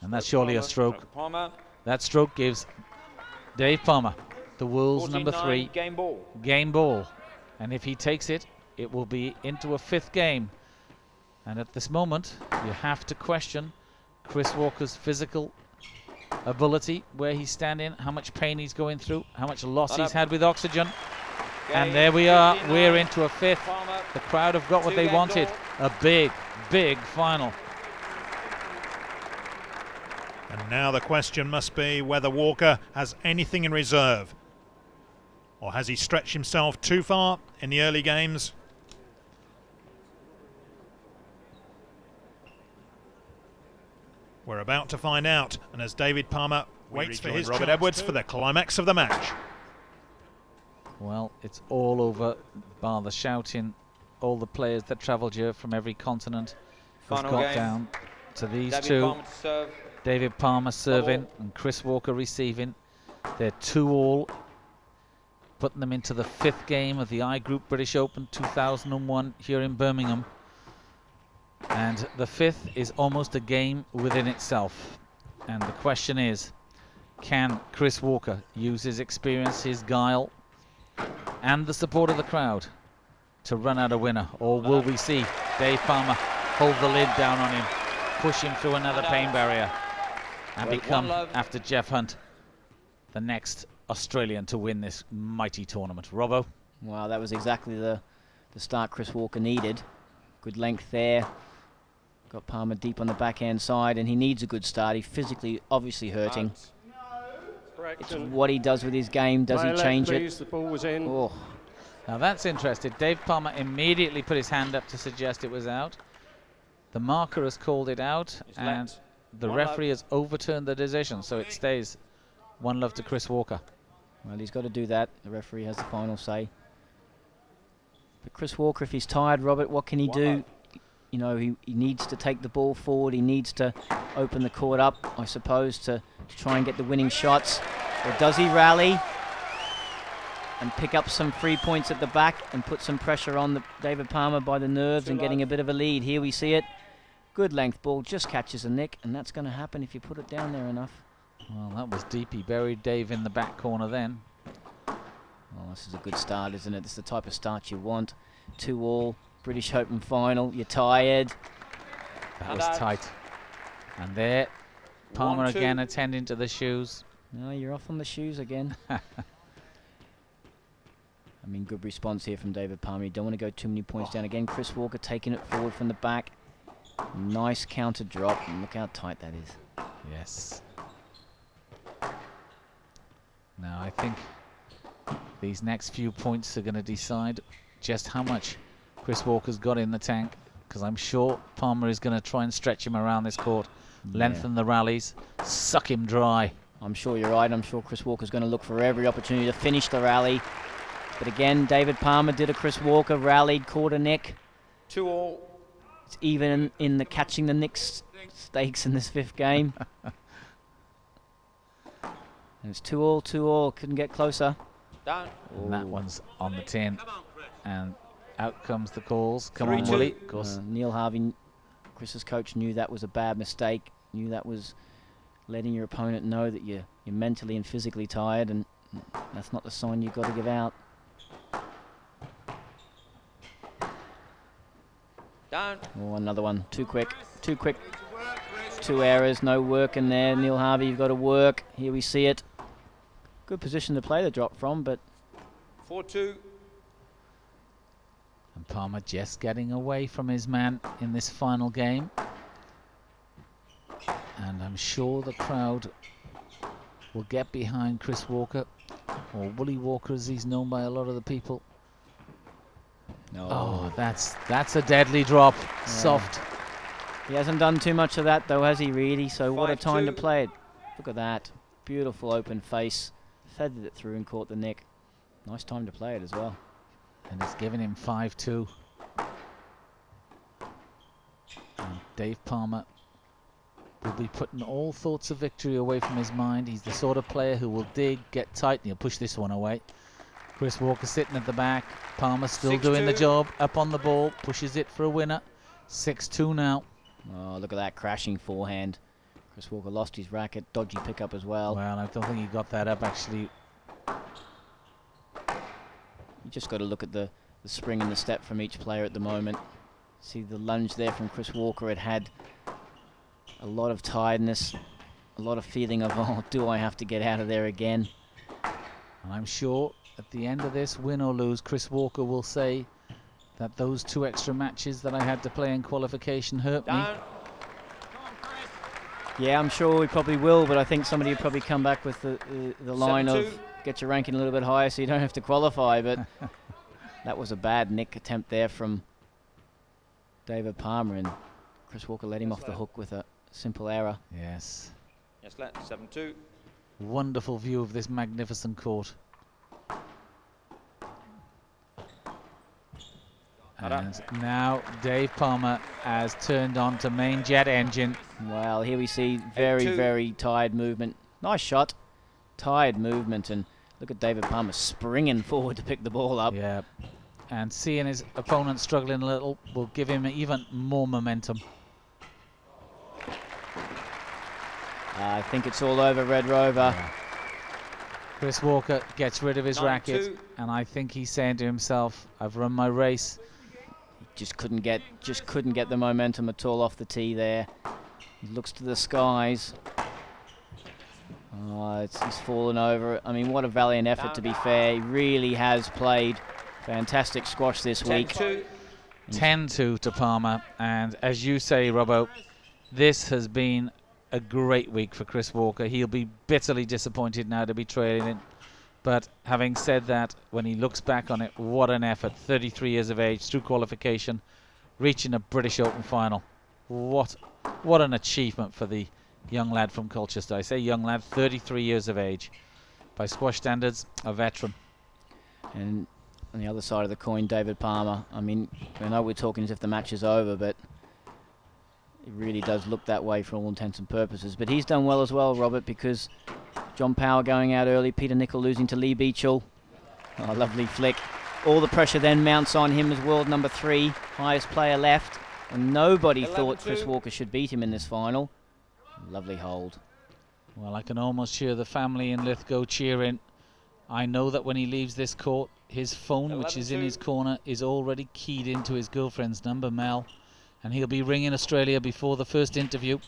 And that's surely a stroke. Palmer. That stroke gives Dave Palmer the world's number 3 game ball. And if he takes it, it will be into a 5th game. And at this moment, you have to question Chris Walker's physical ability, where he's standing, how much pain he's going through, how much loss he's had with oxygen. And there we are, we're into a 5th. The crowd have got what they wanted, a big, big final. And now the question must be whether Walker has anything in reserve. Or has he stretched himself too far in the early games? We're about to find out, and as David Palmer waits for his Robert Edwards for the climax of the match. Well, it's all over, bar the shouting. All the players that travelled here from every continent has got down to these two. David Palmer serving and Chris Walker receiving. They're 2-all, putting them into the 5th game of the I Group British Open 2001 here in Birmingham. And the 5th is almost a game within itself. And the question is, can Chris Walker use his experience, his guile, and the support of the crowd to run out a winner? Or will we see Dave Palmer hold the lid down on him, push him through another pain barrier, and become, after Jeff Hunt, the next Australian to win this mighty tournament? Robbo? Wow, that was exactly the start Chris Walker needed. Good length there. Got Palmer deep on the backhand side, and he needs a good start. He's physically obviously hurting. It's what he does with his game. Does he change it? The ball was in. Oh. Now that's interesting. Dave Palmer immediately put his hand up to suggest it was out. The marker has called it out, and the referee has overturned the decision, so it stays 1-love to Chris Walker. Well, he's got to do that. The referee has the final say. But Chris Walker, if he's tired, Robert, what can he do? You know, he needs to take the ball forward. He needs to open the court up, I suppose, to try and get the winning shots. Or does he rally and pick up some free points at the back and put some pressure on David Palmer by the nerves and getting a bit of a lead? Here we see it. Good length ball, just catches a nick, and that's going to happen if you put it down there enough. Well, that was deep. He buried Dave in the back corner then. Well, this is a good start, isn't it? This is the type of start you want. 2-all, British Open final. You're tired. That was tight. And there, Palmer again attending to the shoes. No, you're off on the shoes again. I mean, good response here from David Palmer. You don't want to go too many points down. Again, Chris Walker taking it forward from the back. Nice counter drop, and look how tight that is. Yes. Now, I think these next few points are going to decide just how much Chris Walker's got in the tank, because I'm sure Palmer is going to try and stretch him around this court, lengthen the rallies, suck him dry. I'm sure you're right. I'm sure Chris Walker's going to look for every opportunity to finish the rally. But again, David Palmer did a Chris Walker, rallied, caught a nick. 2-all. It's even in the catching the nicks stakes in this fifth game. And it's 2-all, 2-all. Couldn't get closer. Down. And that one's on the tin. And out comes the calls. Come on, Willie. Of course. Neil Harvey, Chris's coach, knew that was a bad mistake. Knew that was letting your opponent know that you're mentally and physically tired, and that's not the sign you've got to give out. Down. Oh, another one. Too quick. Too quick. 2 errors. No work in there. Neil Harvey, you've got to work. Here we see it. Good position to play the drop from, but 4-2. And Palmer just getting away from his man in this final game. And I'm sure the crowd will get behind Chris Walker, or Willie Walker as he's known by a lot of the people. No. Oh, that's a deadly drop. Yeah. Soft. He hasn't done too much of that though, has he really? So what a time to play it. Look at that. Beautiful open face. Feathered it through and caught the nick. Nice time to play it as well. And it's given him 5-2. And Dave Palmer will be putting all thoughts of victory away from his mind. He's the sort of player who will dig, get tight, and he'll push this one away. Chris Walker sitting at the back. Palmer still doing the job. Up on the ball. Pushes it for a winner. 6-2 now. Oh, look at that crashing forehand. Chris Walker lost his racket. Dodgy pickup as well. Well, I don't think he got that up, actually. You just got to look at the spring and the step from each player at the moment. See the lunge there from Chris Walker. It had a lot of tiredness, a lot of feeling of, oh, do I have to get out of there again? And I'm sure at the end of this, win or lose, Chris Walker will say that those 2 extra matches that I had to play in qualification hurt me. Yeah, I'm sure we probably will, but I think somebody will probably come back with the line of get your ranking a little bit higher so you don't have to qualify, but that was a bad nick attempt there from David Palmer, and Chris Walker let him off the hook with a simple error. Yes. Yes, let 7-2. Wonderful view of this magnificent court. And now Dave Palmer has turned on to main jet engine. Well, here we see very tired movement. Nice shot. Tired movement, and look at David Palmer springing forward to pick the ball up. Yeah. And seeing his opponent struggling a little will give him even more momentum. I think it's all over, Red Rover. Yeah. Chris Walker gets rid of his racket, and I think he's saying to himself, I've run my race. Just couldn't get the momentum at all off the tee there. He looks to the skies. Oh, he's fallen over. I mean, what a valiant effort, to be fair. He really has played fantastic squash this week. 10-2 to Palmer, and as you say, Robbo, this has been a great week for Chris Walker. He'll be bitterly disappointed now to be trailing it. But having said that, when he looks back on it, what an effort. 33 years of age, through qualification, reaching a British Open final. What an achievement for the young lad from Colchester. I say young lad, 33 years of age. By squash standards, a veteran. And on the other side of the coin, David Palmer. I mean, I know we're talking as if the match is over, but it really does look that way for all intents and purposes. But he's done well as well, Robert, because John Power going out early, Peter Nicol losing to Lee Beachill. Oh, lovely flick. All the pressure then mounts on him as world number 3, highest player left. And nobody thought Chris Walker should beat him in this final. Lovely hold. Well, I can almost hear the family in Lithgow cheering. I know that when he leaves this court, his phone, which is in his corner, is already keyed into his girlfriend's number, Mel. And he'll be ringing Australia before the first interview.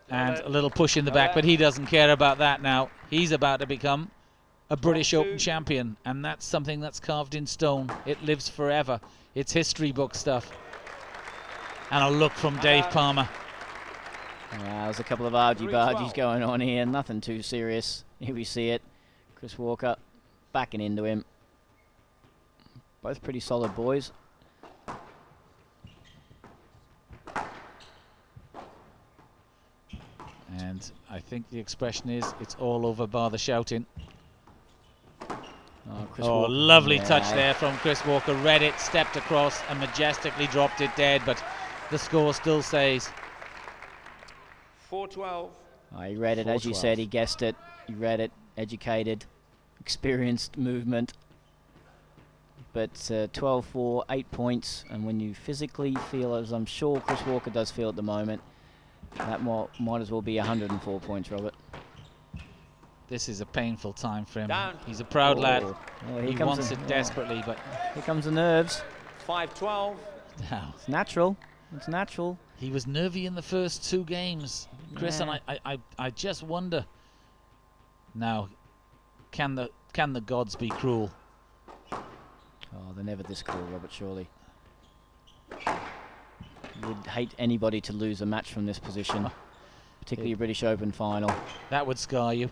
And a little push in the back, but he doesn't care about that now. He's about to become a British Open champion, and that's something that's carved in stone. It lives forever. It's history book stuff. And a look from Dave Palmer. There's a couple of argy-bargies going on here. Nothing too serious. Here we see it. Chris Walker backing into him. Both pretty solid boys. And I think the expression is, it's all over bar the shouting. Oh, lovely touch there from Chris Walker. Read it, stepped across and majestically dropped it dead, but the score still says 4-12. He read it, as you said, he guessed it. He read it, educated, experienced movement. But 12-4, 8 points, and when you physically feel, as I'm sure Chris Walker does feel at the moment, that might as well be 104 points, Robert. This is a painful time for him. He's a proud lad. He wants it desperately, but here comes the nerves. 5-12. Now, it's natural. It's natural. He was nervy in the first 2 games, Chris, and I just wonder. Now, can the gods be cruel? Oh, they're never this cruel, Robert. Surely. Would hate anybody to lose a match from this position, particularly a British Open final. That would scar you.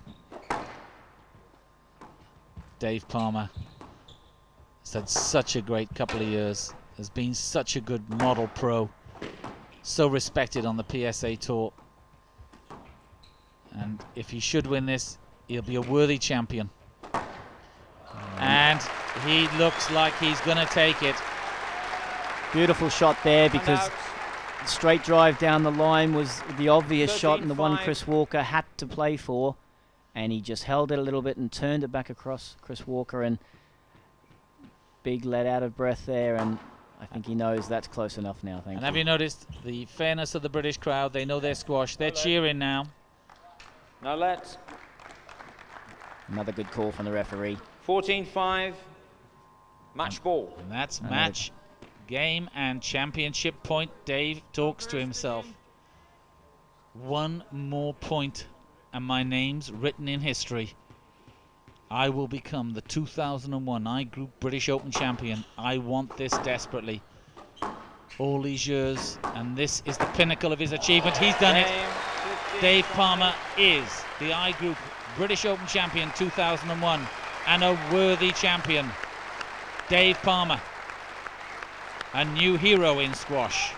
Dave Palmer has had such a great couple of years, has been such a good model pro, so respected on the PSA Tour, and if he should win this, he'll be a worthy champion. And he looks like he's going to take it. Beautiful shot there, because straight drive down the line was the obvious shot and the one Chris Walker had to play for, and he just held it a little bit and turned it back across Chris Walker, and big let out of breath there, and I think he knows that's close enough now. Thank you. And have you noticed the fairness of the British crowd? They know their squash. They're cheering now. No lets. Another good call from the referee. 14-5. Match ball. And that's match, game and championship point. Dave talks to himself. 1 more point and my name's written in history. I will become the 2001 I Group British Open champion. I want this desperately. All these years, and this is the pinnacle of his achievement. He's done it. Dave Palmer is the I Group British Open champion 2001, and a worthy champion. Dave Palmer, a new hero in squash.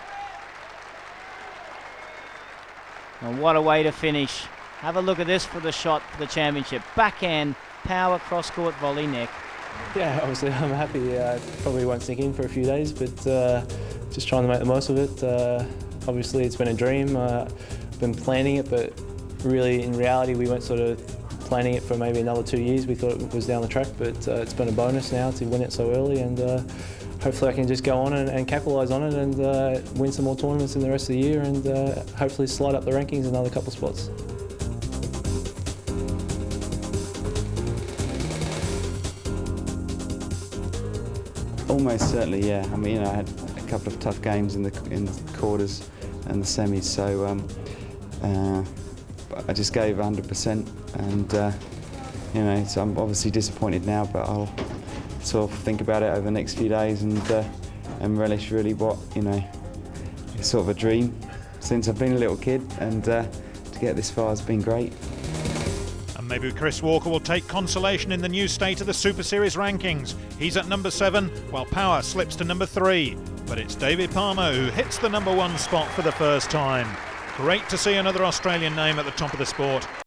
And what a way to finish. Have a look at this for the shot for the championship. Backhand, power, cross-court volley, Nick. Yeah, obviously I'm happy. Probably won't sink in for a few days, but just trying to make the most of it. Obviously it's been a dream. I've been planning it, but really in reality we weren't sort of planning it for maybe another 2 years. We thought it was down the track, but it's been a bonus now to win it so early, and hopefully I can just go on and capitalise on it and win some more tournaments in the rest of the year, and hopefully slide up the rankings another couple of spots. Almost certainly, yeah. I mean, I had a couple of tough games in the quarters and the semis, so I just gave 100%, and so I'm obviously disappointed now, but I'll sort of think about it over the next few days and relish really what, it's sort of a dream since I've been a little kid, and to get this far has been great. And maybe Chris Walker will take consolation in the new state of the Super Series rankings. He's at number 7, while Power slips to number 3. But it's David Palmer who hits the number 1 spot for the first time. Great to see another Australian name at the top of the sport.